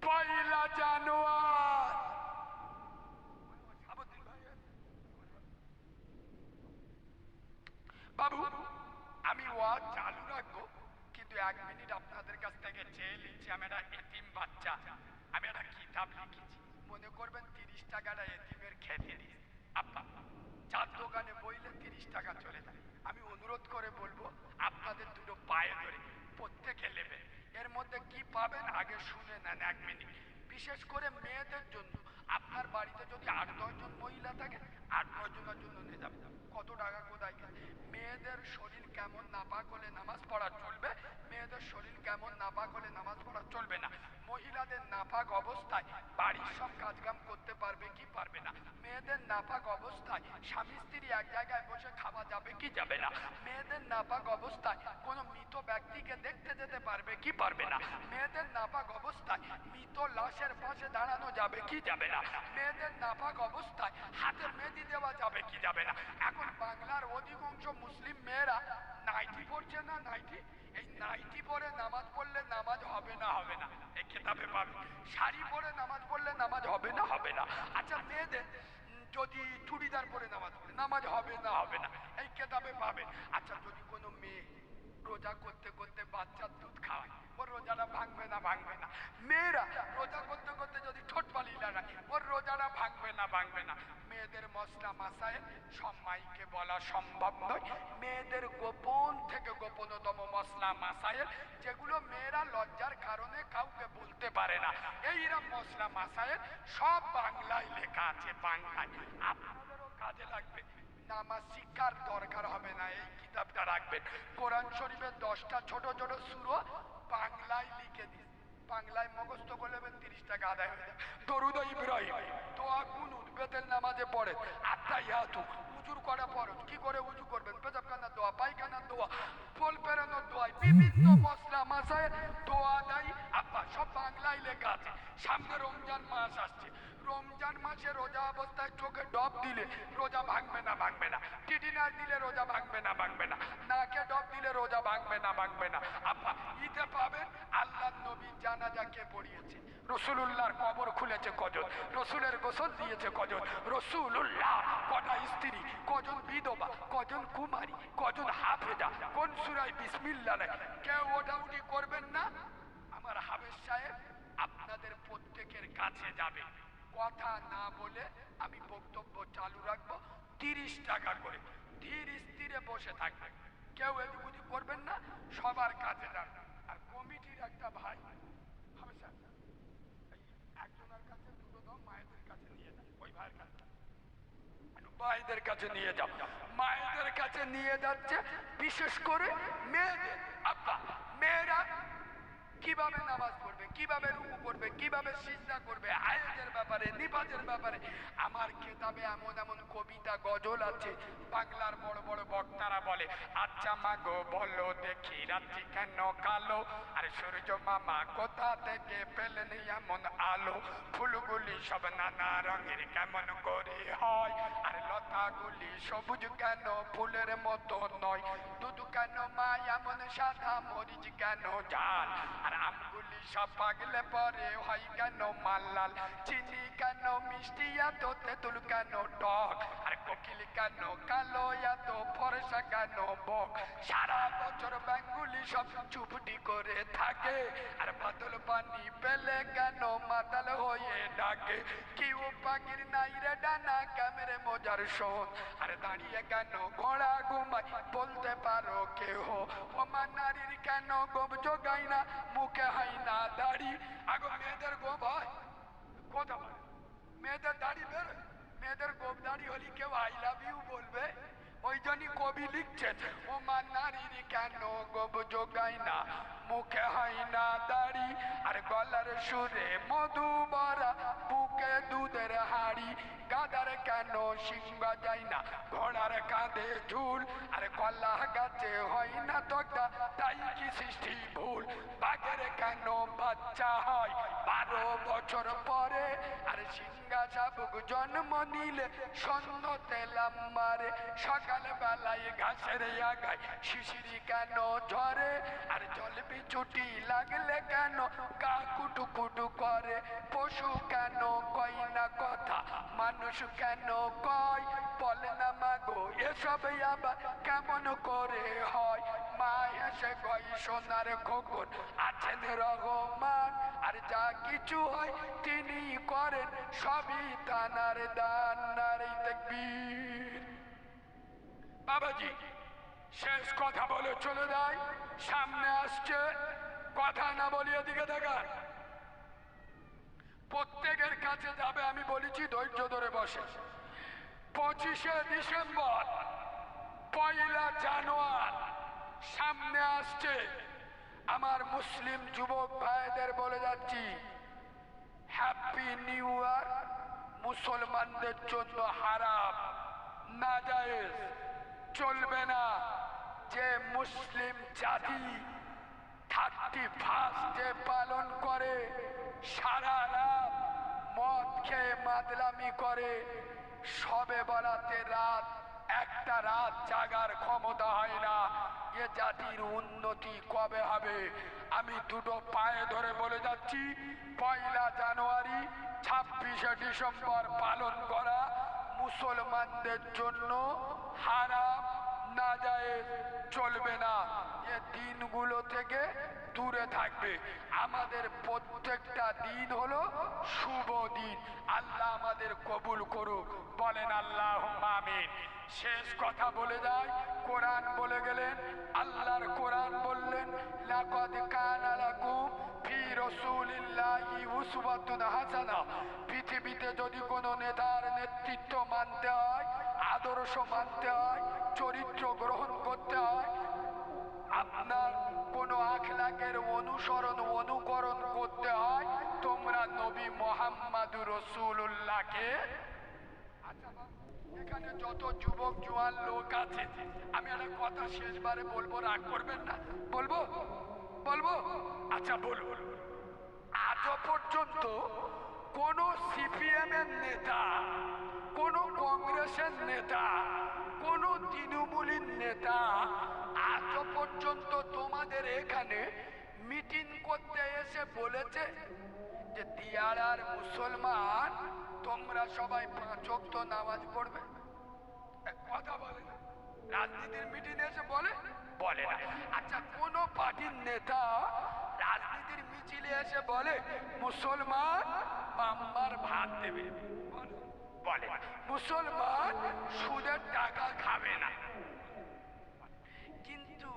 1 জানুয়ারি। বাবু, আমি ওয়াজ চালু রাখবো, কিন্তু 1 মিনিট আপনাদের কাছ থেকে চেয়ে নিচ্ছি। আমি একটা এতিম বাচ্চা, আমি একটা কিতাব লিখেছি, মনে করবেন 30 টাকাটা এতিমের খেতে দিয়ে আপা চার দোকানে বইলে 30 টাকা চলে যায়। আমি অনুরোধ করে বলবো আপনাদের দুটো পায়ে ধরে প্রত্যেকে নেবেন। এর মধ্যে কি পাবেন আগে শুনে নেন 1 মিনিট। বিশেষ করে মেয়েদের জন্য, আপনার বাড়িতে যদি 8-10 জন মহিলা থাকে, 8-10 জনের জন্য নিয়ে যাবেন। কত টাকা কোথায় গেল? মেয়েদের শরীর কেমন নাপাক হলে নামাজ পড়া চলবে, মেয়েদের শরীর কেমন নাপাক হলে নামাজ পড়া চলবে না। মহিলাদের নাপাক অবস্থায় বাড়ির সব কাজকাম করতে পারবে কি পারবে না। মেয়েদের নাপাক অবস্থায় স্বামী স্ত্রী এক জায়গায় বসে খাওয়া যাবে কি যাবে না। মেয়েদের নাপাক অবস্থায় কোনো মৃত ব্যক্তিকে দেখতে যেতে পারবে কি পারবে না। মেয়েদের নাপাক অবস্থায় মৃত লাশের পাশে দাঁড়ানো যাবে কি যাবে না। মেয়েদের নাপাক অবস্থায় হাতে মেহেদি দেওয়া যাবে কি যাবে না। এখন বাংলার অধিকাংশ মুসলিম মেয়েরা নাইটি পড়ছে না, নাইটি, এই নাইটি পরে নামাজ পড়লে নামাজ হবে না, হবে না, এই কিতাবে পাবে। শাড়ি পরে নামাজ পড়লে নামাজ হবে না, হবে না। আচ্ছা, মেয়েদের যদি চুড়িদার পরে নামাজ পড়ে নামাজ হবে না, হবে না, এই কিতাবে পাবে। আচ্ছা, যদি কোনো মেয়ে রোজা করতে করতে বাচ্চার দুধ খাওয়ায়, ওর রোজাটা ভাঙবে না, ভাঙবে না। মেয়েরা রোজা করতে করতে যদি ঠোঁট বালি লাগায়, ওর রোজাটা ভাঙবে না, ভাঙবে না। মেয়েদের মশলা মাসাইল সব মাইকে বলা সম্ভব নয়। মেয়েদের গোপন থেকে গোপনতম মশলা মাসাইল, যেগুলো মেয়েরা লজ্জার কারণে কাউকে বলতে পারে না, এইরকম মশলা মাসাইল সব বাংলায় লেখা আছে, বাংলায়। আপনাদেরও কাজে লাগবে, নামাজ শিক্ষার দরকার হবে না, এই কিতাবটা রাখবেন। কোরআন শরীফের 10টা ছোট ছোট সূরা বাংলায় লিখে দিন, বাংলায় মুখস্থ করলে 30 টাকা আদায় হয়ে যায়। দরুদ ইব্রাহিম, দোয়া কুনুত বেতের নামাজে পড়ে, আত্তাহিয়াতু উজুর করা ফরজ। কি করে উজু করবেন? পেশাবখানার দোয়া, পায়খানার দোয়া, পোল পেরানোর দোয়া, বিভিন্ন মশলা মাসায় দোয়া দেয় আব্বা, সব বাংলায় লেখা আছে। সামনে রমজান মাস আসছে, রমজান মাসে রোজা অবস্থায় চোখে ডব দিলে রোজা ভাঙবে না ভাঙবে না, টিটিনার দিলে রোজা ভাঙবে না ভাঙবে না, নাকে ডব দিলে রোজা ভাঙবে না ভাঙবে না। আব্বা ঈদে পাবেন আল্লাহর নবী জানাজাকে পড়িয়েছে, রসুলুল্লাহর কবর খুলেছে কজন, রসুলের গোসল দিয়েছে কজন, রসুলুল্লাহ কটা স্ত্রী, কজন বিধবা, কজন কুমারী, কজন হাফেজা, কোন সূরায় বিসমিল্লাহ নাই, কেউ ওটাউটি করবেন না। আমার হাফেজ সাহেব আপনাদের প্রত্যেকের কাছে যাবে, কথা না বলে আমি বক্তব্য চালু রাখবো। 30 টাকা করে ধীর স্থিরে বসে থাকবে, কেউ এদিক ওদিক করবেন না, সবার কাছে যান। আর কমিটির একটা ভাই হাফেজ সাহেব, একজনের কাছে দুটো দাও, মায়েদের কাছে নিয়ে যান, ওই ভাইয়ের কাছে মায়েদের কাছে নিয়ে যাও। মায়েদের কাছে নিয়ে যাচ্ছে বিশেষ করে মেয়েদের। আব্বা মেয়েরা কিভাবে নামাজ পড়বে, কিভাবে রুকু করবে, কিভাবে সিজদা করবে, আয়াতের ব্যাপারে, নিফাজের ব্যাপারে আমার কিতাবে এমন এমন কবিতা গজল আছে। বাংলার বড় বড় বক্তারা বলে, আচ্ছা মা গো বলো দেখি রাত্রি কেন কালো, আর সূর্য মামা কোথা থেকে পেলেন এমন আলো, ফুলগুলি সব নানা রঙের কেমন করে হয়, আর লতাগুলি সবুজ কেন ফুলের মতো নয়, দুধ কেন মা এমন সাদা, মরিচ কেন ঝাল, আর আমগুলি সব পাগলে পরে হয় কেন মাল্লাল, চিনি কেন মিষ্টি এত, তেঁতুল কেন টক, আর কোকিল কেন কালো এত, ফর্সা কেন বক, সারা বছর ব্যাঙগুলি সব চুপটি করে থাকে, আর বাদল পানি পেলে কেন মাতাল হয়ে ডাকে, কেউ পাখির নাই রে ডানা ক্যামেরে মজার শোন, আর দাঁড়িয়ে কেন ঘোড়া ঘুমায় বলতে পারো কেহ, আমার নারীর কেন গোব জোগায় না, মুখে হয় না দাড়ি। আগো মেয়েদের গোব হয় কথা বলে, মেয়েদের দাড়ি বের, মেয়েদের গোব দাড়ি হলি কেউ আই লাভ ইউ বলবে। ওই জন্যই কবি লিখছেন, ও মা নারীর কেন গোব জোগায় না, মুখে হয় না দাড়ি, আর গলার সুরে মধু ভরা, বুকে দুধের হাড়ি, গাদার কেন সিংহা যায় না, ঘোড়ার কাঁধে ঝুল, আর কলা গাছে হয় না তক্তা, তাই কি সৃষ্টি ভুল, বাঘের কেন বাচ্চা হয় 12 বছর পরে, আর সিংহা শাবক জন্ম নিলে সন্ন তেলাম মারে, সকাল বেলায় ঘাসের আগায় শিশিরি কেন ঝরে, আর জল বিছুটি লাগলে কেন গা কুটু কুটু করে, পশু কেন কয় না কথা, মানুষ কেন কয় বলে না মাগো এসব আবার কেমন করে হয়, মা এসে কয় সোনার খোকন আছেন রহমান, আর যা কিছু হয় তিনি করেন সবই তানার দান। নারী তাকবীর। বাবাজি শেষ কথা বলে চলে যায়, সামনে আসছে, কথা না বলি এদিকে দেখান, প্রত্যেকের কাছে যাবে, আমি বলেছি ধৈর্য ধরে বসে। 25শে ডিসেম্বর, 1 জানুয়ারি সামনে আসছে, আমার মুসলিম যুবক ভাইদের বলে যাচ্ছি হ্যাপি নিউ ইয়ার। মুসলমানদের জন্য হারাম, নাজায়েজ, চলবে না। যে মুসলিম জাতি 31 যে পালন করে, সারা রাত মদ খেয়ে মাদলামি করে, সবে বরাতে রাত একটা রাত জাগার ক্ষমতা হয় না, এ জাতির উন্নতি কবে হবে? আমি দুটো পায়ে ধরে বলে যাচ্ছি, 1 জানুয়ারি 26শে ডিসেম্বর পালন করা মুসলমানদের জন্য হারাম, নাজায়েজ, চলবে না। এ দিনগুলো থেকে দূরে থাকবে। আমাদের প্রত্যেকটা দিন হলো শুভ দিন। আল্লাহ আমাদের কবুল করুক, বলেন আল্লাহুম্মা আমিন। শেষ কথা বলে যায়, কোরআন বলে গেলেন, আল্লাহর কোরআন বললেন, লাকাদ কানা লাকুম ফি রাসূলিল্লাহি উসওয়াতুন হাসানাহ। পৃথিবীতে যদি কোনো নেতার নেতৃত্ব মানতে হয়, আদর্শ মানতে হয়, চরিত্র গ্রহণ করতে হয়, পাকের অনুসরণ অনুকরণ করতে হয় তোমরা নবী মুহাম্মাদুর রাসূলুল্লাহকে। আচ্ছা এখানে যত যুবক জোয়ান লোক আছে, আমি একটা কথা শেষবারে বলবো, রাগ করবেন না? বলবো বলবো আচ্ছা বলবো। আজও পর্যন্ত কোন সিপিএম এর নেতা, কোন কংগ্রেসের নেতা, কোন তৃণমূলের নেতা আজও পর্যন্ত তোমাদের এখানে মিটিং করতে এসে বলেছে যে দিয়াড়ার মুসলমান তোমরা সবাই 5 ওয়াক্ত নামাজ পড়বে? কথা বলে না। রাজনীতির মিটিং এসে বলে বলে না। আচ্ছা কোন পার্টির নেতা রাজনীতির মিছিলে এসে বলে মুসলমান বাম্মার ভাত দেবে? বলে না। মুসলমান সুদের টাকা খাবে না। কিন্তু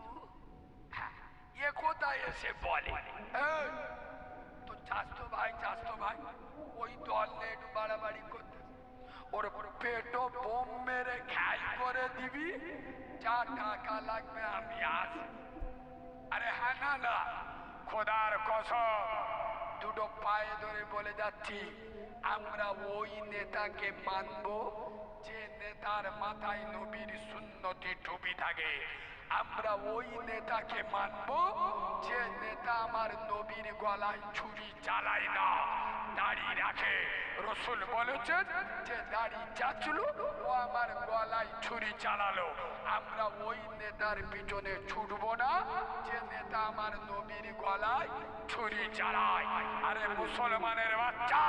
এ কোথায় এসে বলে তো চাস্তো ভাই ওই দল নিয়ে একটু বাড়াবাড়ি করতে, ওর পেটো বোম মেরে খাই করে দিবি, যা টাকা লাগবে আমি আসি। আরে হ্যাঁ না না, খোদার কসম দুটো পায়ে ধরে বলে যাচ্ছি, আমরা ওই নেতাকে মানবো যে নেতার মাথায় নবীর সুন্নতি টুপি থাকে। আমরা ওই নেতাকে মানবো যে নেতা আমার নবীর গলায় ছুরি চালায় না, দাড়ি রাখে। রসুল বলেছেন যে দাড়ি চাচলো ও আমার গলায় ছুরি চালালো। আমরা ওই নেতার পিছনে ছুটবো না যে নেতা আমার নবীর গলায় ছুরি চালায়। আরে মুসলমানের বাচ্চা,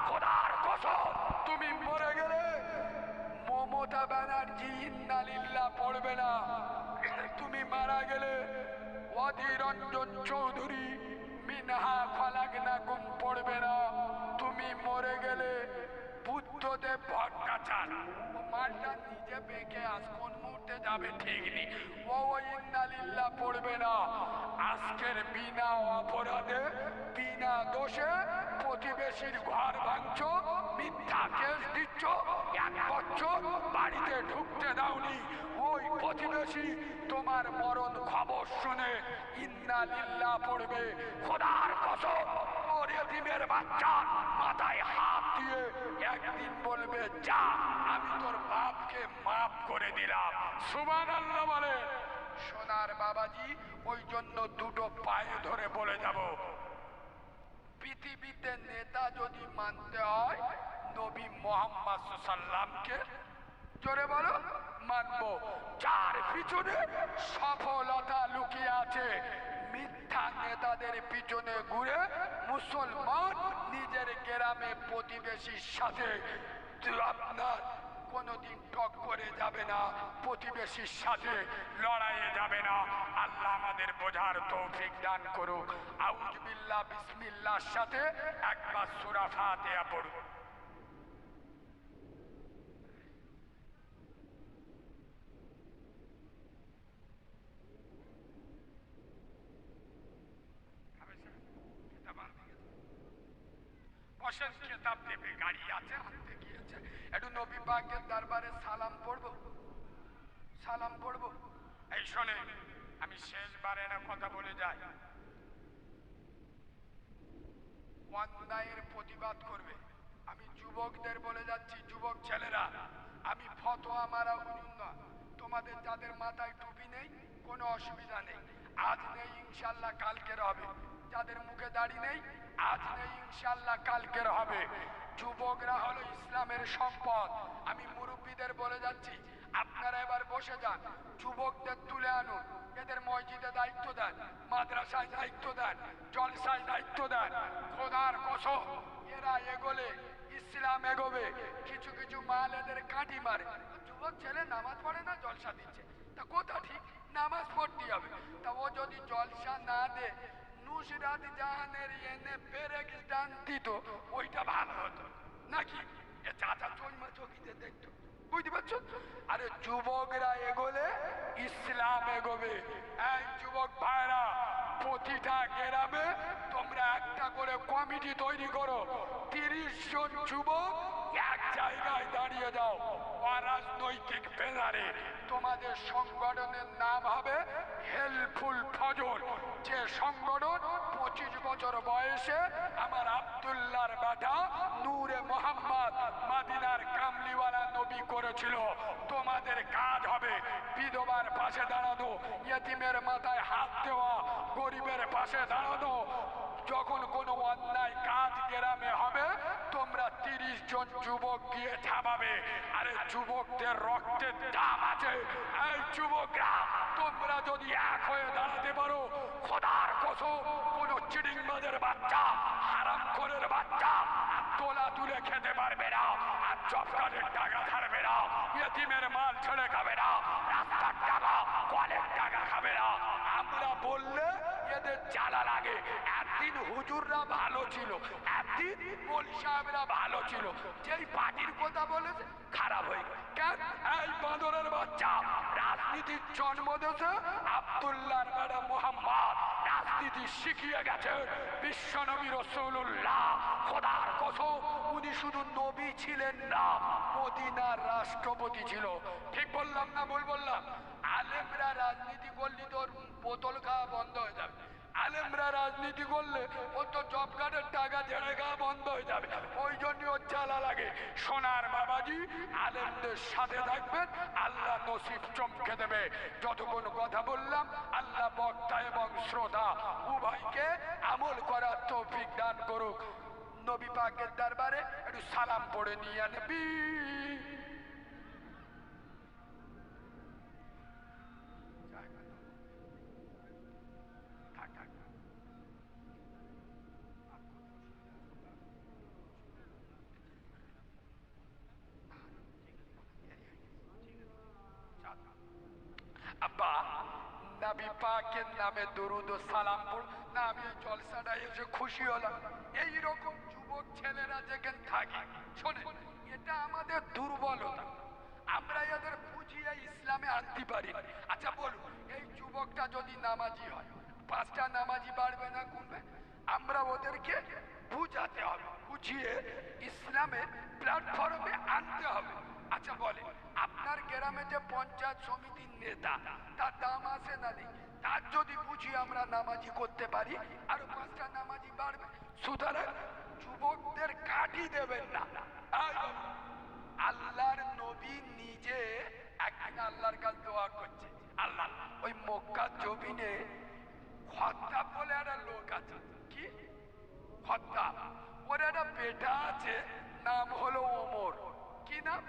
খোদার কসম তুমি মরে গেলে মমতা ব্যানার্জি ইন্নালিল্লাহ পড়বে না। তুমি মারা গেলে অধীর রঞ্জন চৌধুরী মিনহা খালাকনাকুম পড়বে না। তুমি মরে গেলে বুদ্ধদেব ভট্টাচার্য, ও মালটা নিজে বেঁকে আজ কোন মুহূর্তে যাবে ঠিক নেই, ও ইন্নালিল্লাহ পড়বে না। আজকের বিনা অপরাধে বিনা দোষে প্রতিবেশীর ঘর ভাঙছো, মিথ্যা কেস দিচ্ছ, 1 বছর বাড়িতে ঢুকতে দাওনি, ওই প্রতিবেশী তোমার মরণ খবর শুনে ইন্নালিল্লাহ পড়বে। খোদার কসম ওর এতিমের বাচ্চা মাথায় হাত দিয়ে একদিন বলবে যা আমি তোর বাপকে মাফ করে দিলাম। সুবহানাল্লাহ বলে। সোনার বাবাজি, ওই জন্য দুটো পায়ে ধরে বলে যাব, পৃথিবীতে নেতা যদি মানতে হয় নবী মুহাম্মদ সাল্লামকে, জোরে বলো, মানবো। যার পিছনে সফলতা লুকিয়ে আছে, মিথ্যা নেতাদের পিছনে ঘুরে মুসলমান নিজের গ্রামে প্রতিবেশীর সাথে আপনার কোনোদিন টক্করে যাবে না, প্রতিবেশীর সাথে লড়াইয়ে যাবে না। আল্লাহ আমাদের বোঝার তৌফিক দান করুক। আউযু বিল্লাহ বিসমিল্লাহর সাথে একবার সূরা ফাতিহা পড়ুন। বসেন, খেতাব দেবে, গাড়ি আছে, হাঁটতে গিয়েছে, একটু নবী পাকের দরবারে সালাম পড়বো, সালাম পড়বো। এই শোনে, আমি শেষবার একটা কথা বলে যাই, অন্যায়ের প্রতিবাদ করবে। আমি যুবকদের বলে যাচ্ছি, যুবক ছেলেরা, আমি ফতোয়া মারা হুজুর না। তোমাদের যাদের মাথায় টুপি নেই কোনো অসুবিধা নেই, আজ নেই ইনশাল্লাহ কালকের হবে। যাদের মুখে দাড়ি নেই আজ নেই ইনশাল্লাহ কালকের হবে। যুবকরা হলো ইসলামের সম্পদ। আমি মুরব্বীদের বলে যাচ্ছি, আপনারা এবার বসে যান, যুবকদের তুলে আনুন, এদের মসজিদে দায়িত্ব দেন, মাদ্রাসায় দায়িত্ব দেন, জলসায় দায়িত্ব দেন। খোদার কসম এরা এগোলে ইসলাম এগোবে। কিছু কিছু মাল এদের কাঁটি মারে, যুবক ছেলে নামাজ পড়ে না, জলসা দিচ্ছে, তা কোথা ঠিক? নামাজ পড়তে হবে। তা ও যদি জলসা না দে, নুসরাত জাহানের এনে পেরেক দান দিত, ওইটা ভালো হতো নাকি? এ চাচা চইমা চকিতে দেখতো, বুঝতে পারছো? আরে যুবকরা এগোলে ইসলাম এগোবে। এই যুবক ভাইরা, প্রতিটা গ্রামে তোমরা একটা করে কমিটি তৈরি করো, 30 জন যুবক এক জায়গায় দাঁড়িয়ে যাও, অরাজনৈতিক ব্যানারে। তোমাদের সংগঠনের নাম হবে হেল্পফুল ফজল। যে সংগঠন 25 বছর বয়সে আমার আব্দুল্লাহর বেটা নূরে মোহাম্মদ মাদিনার কামলিওয়ালা নবী করেছিল। তোমাদের কাজ হবে বিধবার পাশে দাঁড়ানো, ইয়েতিমের মাথায় হাত দেওয়া, গরিবের পাশে দাঁড়ানো। যখন কোনো অন্যায় কাজ গ্রামে হবে তোমরা 30 জন যুবক গিয়ে থামাবে। আরে যুবকদের রক্তের দাম আছে। এই যুবকরা তোমরা যদি এক হয়ে দাঁড়াতে পারো, খোদার কসম কোনো চিড়িংবাজের বাচ্চা, হারামখোরের বাচ্চা তোলা তুলে খেতে পারবে না, আর জব কার্ডের টাকা ছাড়বে না, ইয়েতিমের মাল ছেড়ে খাবে না, রাস্তার টাকা কলের টাকা খাবে না। আমরা বললে এদের জ্বালা লাগে। একদিন হুজুররা ভালো ছিল, একদিন মৌলভী সাহেবরা ভালো ছিল, যেই পার্টির কথা বলেছে খারাপ হয়ে গেল। কেন? এই বাঁদরের বাচ্চা রাজনীতির জন্ম দিয়েছে আব্দুল্লাহর বেটা মুহাম্মদ, রাজনীতি শিখিয়ে গেছে বিশ্বনবী রাসূলুল্লাহ। খোদার কসম উনি শুধু নবী ছিলেন না, মদিনার রাষ্ট্রপতি ছিল। ঠিক বললাম না ভুল বললাম? আলেমরা রাজনীতি করলে তোর বোতল খাওয়া বন্ধ হয়ে যাবে। আলেমরা রাজনীতি করলে ও তো জব কার্ডের টাকা ঝেড়ে খাওয়া বন্ধ হয়ে যাবে। ওই জন্য ওর জ্বালা লাগে। সোনার বাবাজি আলেমদের সাথে থাকবেন, আল্লাহ নসিব চমকে দেবে। যতক্ষণ কথা বললাম আল্লাহ বক্তা এবং শ্রোতা উভয়কে আমল করার তৌফিক দান করুক। নবী পাকের দরবারে একটু সালাম পড়ে নিয়ে নবী। আব্বা নবী পাকের নামে দরুদ ও সালাম পড় না। আমি এই জলসাটা এসে খুশি হলাম। এইরকম যুবক ছেলেরা যেখানে থাকে, শোনে এটা আমাদের দুর্বলতা, আমরা এদের বুঝিয়ে ইসলামে আনতে পারি। আচ্ছা বলুন, এই যুবকটা যদি নামাজি হয়, 5টা নামাজি বাড়বে না কমবে? আমরা ওদেরকে বুঝাতে হবে, বুঝিয়ে ইসলামের প্ল্যাটফর্মে আনতে হবে। আচ্ছা বলে আপনার গ্রামে যে পঞ্চায়েত সমিতির নেতা, তার দাম আছে না নেই? তার যদি বুঝিয়ে আমরা নামাজি করতে পারি, আরো 5টা নামাজি বাড়বে। সুতরাং যুবকদের কাঠি দেবেন না। আল্লাহর নবী নিজে একদিন আল্লাহর কাছে দোয়া করছে, আল্লাহ ওই মক্কা জমিনে খত্তাব বলে একটা লোক আছে। কি খত্তাব? ওর একটা বেটা আছে, নাম হলো ওমর। কি নাম?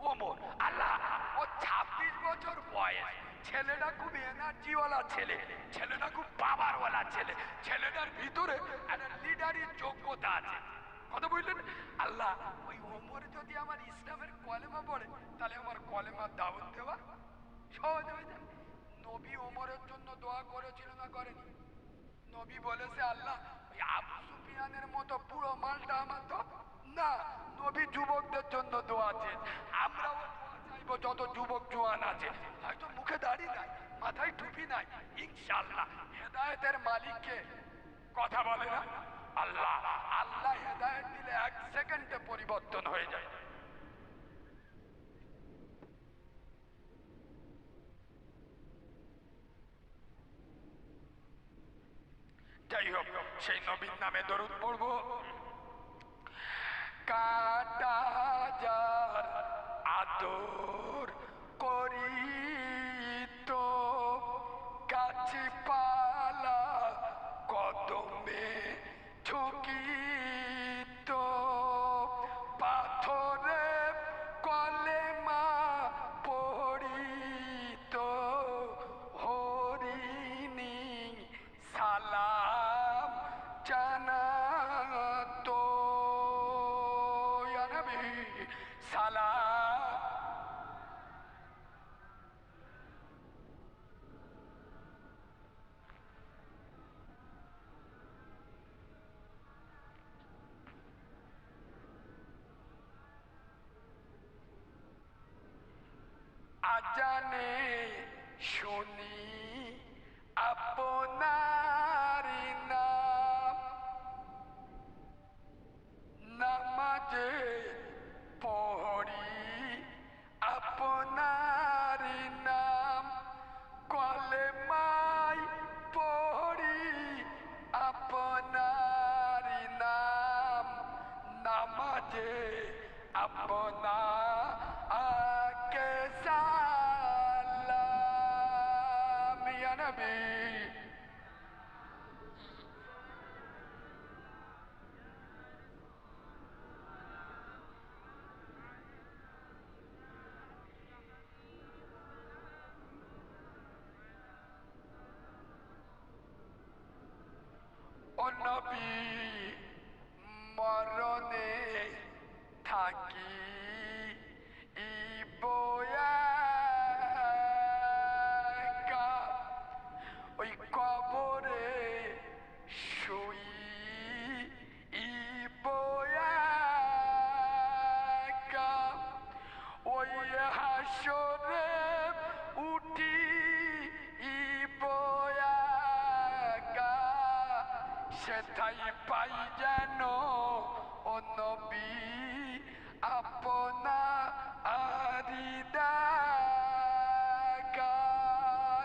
ওমর। আল্লাহ ও 26 বছর বয়স, ছেলেটা খুব এনার্জিওয়ালা ছেলে, ছেলেটা খুব পাওয়ারওয়ালা ছেলে, ছেলেটার ভিতরে একটা লিডারের যোগ্যতা আছে। কথা বুঝলেন? আল্লাহ ওই ওমর যদি আমার ইসলামের কলেমা পড়ে, তাহলে আমার কলেমার দাওয়াত দেওয়া সহজ হয়ে যায়। নবী ওমরের জন্য দোয়া করেছিল না করেনি? নবী বলেছে আল্লাহ ওই আবু সুফিয়ানের মতো পুরো মালটা আমার তো না। নবী যুবকদের জন্য দোয়া চেয়ে, আমরাও দোয়া চাইবো যত যুবক জোয়ান আছে। হয়তো মুখে দাড়ি নাই, মাথায় টুপি নাই, ইনশাআল্লাহ হেদায়েতের মালিককে কথা বলে না আল্লাহ। আল্লাহ হেদায়েত দিলে 1 সেকেন্ডে পরিবর্তন হয়ে যায়। যাই হোক, সেই নবীর নামে দরুদ পড়বো। কাটা যার আদর করিত, গাছপালা কদমে ঝুঁকিত, পাথরে কলেমা পড়িত, হরিণী সালাম জানাতো, ইয়া নবী সালাম। আজানে শুনি আপনার নাম, নামাজে পড়ি আপনার নাম, কলেমাই পড়ি अपना आके सलाम या नबी। ও নবী মরণে থাকি ইবোয়াকা ওই কবরে শুই ইবোয়াকা ওই হাসরে উঠি ইবোয়াকা সেথাই পাই যেন ও নবী আপনা আরিদাকা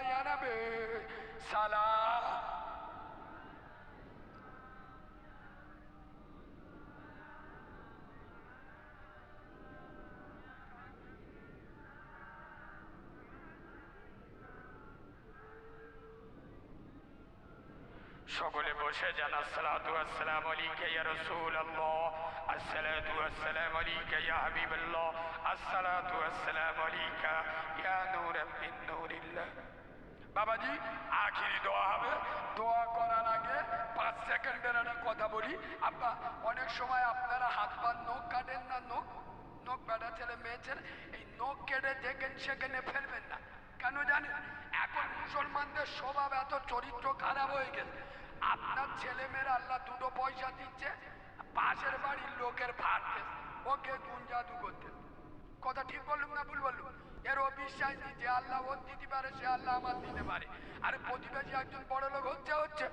ইয়া নবী সালাম। সকলে বসে যান। আসসালাতু ওয়াসসালামু আলাইকা ইয়া রাসূলুল্লাহ, আসসালাতু ওয়াসসালামু আলাইকা ইয়া হাবিবাল্লাহ, আসসালাতু ওয়াসসালামু আলাইকা ইয়া নূরাম মিন নূরিল্লাহ। বাবাজি আখিরি দোয়া হবে। দোয়া করার আগে 5 সেকেন্ডের একটা কথা বলি। আব্বা অনেক সময় আপনারা হাত পা নখ কাটেন না, নখ বেটা ছেলে মেয়ে ছেলে, এই নখ কেটে যেখানে সেখানে ফেলবেন না। কেন জানেন? এখন মুসলমানদের স্বভাব এত চরিত্র খারাপ হয়ে গেছে। আপনার ছেলে মেয়েরা আল্লাহ দুটো পয়সা দিচ্ছে, পাশের বাড়ির লোকের ভাত খেয়েছে, ওকে গুণ জাদু করতে। কথা ঠিক বললুম না ভুল বললুম? এর অবিশ্বাস নেই যে আল্লাহ ওর দিতে পারে, সে আল্লাহ আমার দিতে পারে। আরে প্রতিবেশী একজন বড় লোক হচ্ছে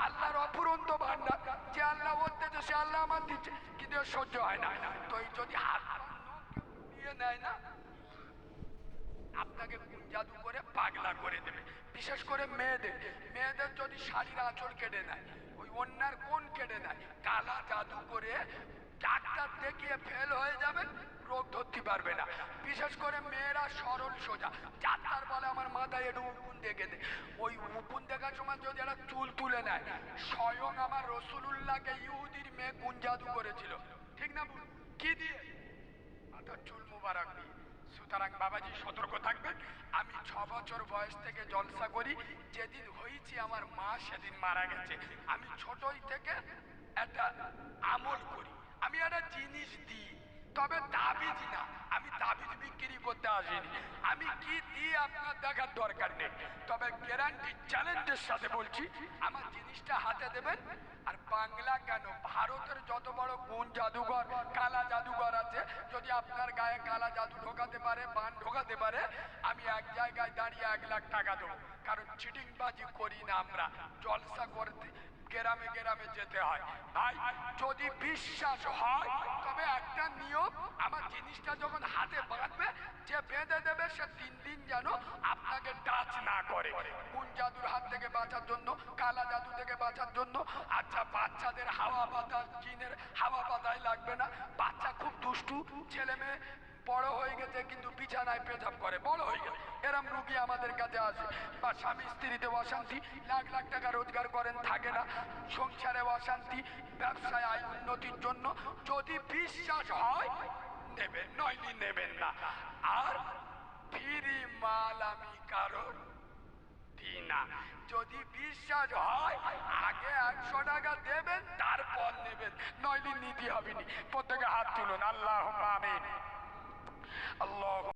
আল্লাহর অফুরন্ত ভান্ডার, যে আল্লাহ ওর দিচ্ছে সে আল্লাহ আমার দিচ্ছে, কিন্তু এর সহ্য হয় না। তো এই যদি হাত নিয়ে নেয় না, আপনাকে গুণ জাদু করে পাগলা করে দেবে। বিশেষ করে মেয়েদের যদি শাড়ির আঁচল কেটে নেয়, ওই অন্যার কোন কেটে নেয়, কালা জাদু করে ডাক্তার দেখিয়ে ফেল হয়ে যাবেন, রোগ ধরতে পারবে না। বিশেষ করে মেয়েরা সরল সোজা, ডাক্তার বলে আমার মাথায় একটু উকুন দেখে দে, ওই উকুন দেখার সময় যদি একটা চুল তুলে নেয়, স্বয়ং আমার রসুলুল্লাহকে ইহুদির মেয়ে গুণ জাদু করেছিল, ঠিক না? কি দিয়ে? মাথার চুল মুবারক দিয়ে। সুতরাং বাবাজি সতর্ক থাকবেন। আমি 6 বছর বয়স থেকে জলসা করি, যেদিন হয়েছি আমার মা সেদিন মারা গেছে। আমি ছোটই থেকে একটা আমল করি, আমি একটা জিনিস দিই, তবে তাবিজ না। আমি তাবিজ বিক্রি করতে আসিনি। আমি কি দিই আপনার দেখার দরকার নেই, তবে গ্যারান্টি চ্যালেঞ্জের সাথে বলছি, আমার জিনিসটা হাতে দেবেন। আর বাংলা কেন, ভারতের যত বড় গুণ জাদুঘর কালা জাদুঘর আছে, যদি আপনার গায়ে কালা জাদু ঢোকাতে পারে, বান ঢোকাতে পারে, আমি এক জায়গায় দাঁড়িয়ে 1 লাখ টাকা দেবো। কারণ চিটিংবাজি করি না আমরা, জলসা করতে গ্রামে গ্রামে যেতে হয়। ভাই যদি বিশ্বাস হয়, তবে একটা নিয়ম, আমার জিনিসটা যখন হাতে বাঁধবে, যে বেঁধে দেবে সে 3 দিন যেন আপনাকে টাচ না করে। কোন জাদুর হাত থেকে বাঁচার জন্য, কালা জাদু থেকে বাঁচার জন্য। আচ্ছা বাচ্চাদের হাওয়া বাতাস, জিনের হাওয়া বাতাস লাগবে না। বাচ্চা খুব দুষ্টু ছেলে মেয়ে, বড় হয়ে গেছে কিন্তু বিছানায় পেশাব করে, বড় হয়ে গেছে, এরম রুগী আমাদের কাছে আসে। বা স্বামী স্ত্রীতে অশান্তি, লাখ লাখ টাকা রোজগার করেন, থাকে না, সংসারে অশান্তি, ব্যবসায় আয় উন্নতির জন্য যদি বিশ্বাস হয় নেবেন, নইলে নেবেন না। আর ফ্রি মাল আমি কারণ দিই না। যদি বিশ্বাস হয় আগে 100 টাকা দেবেন, তারপর নেবেন, নইলে নিতে হবে নি। প্রত্যেকে হাত তুলুন, আল্লাহুম্মা আমিন। আল্লাহ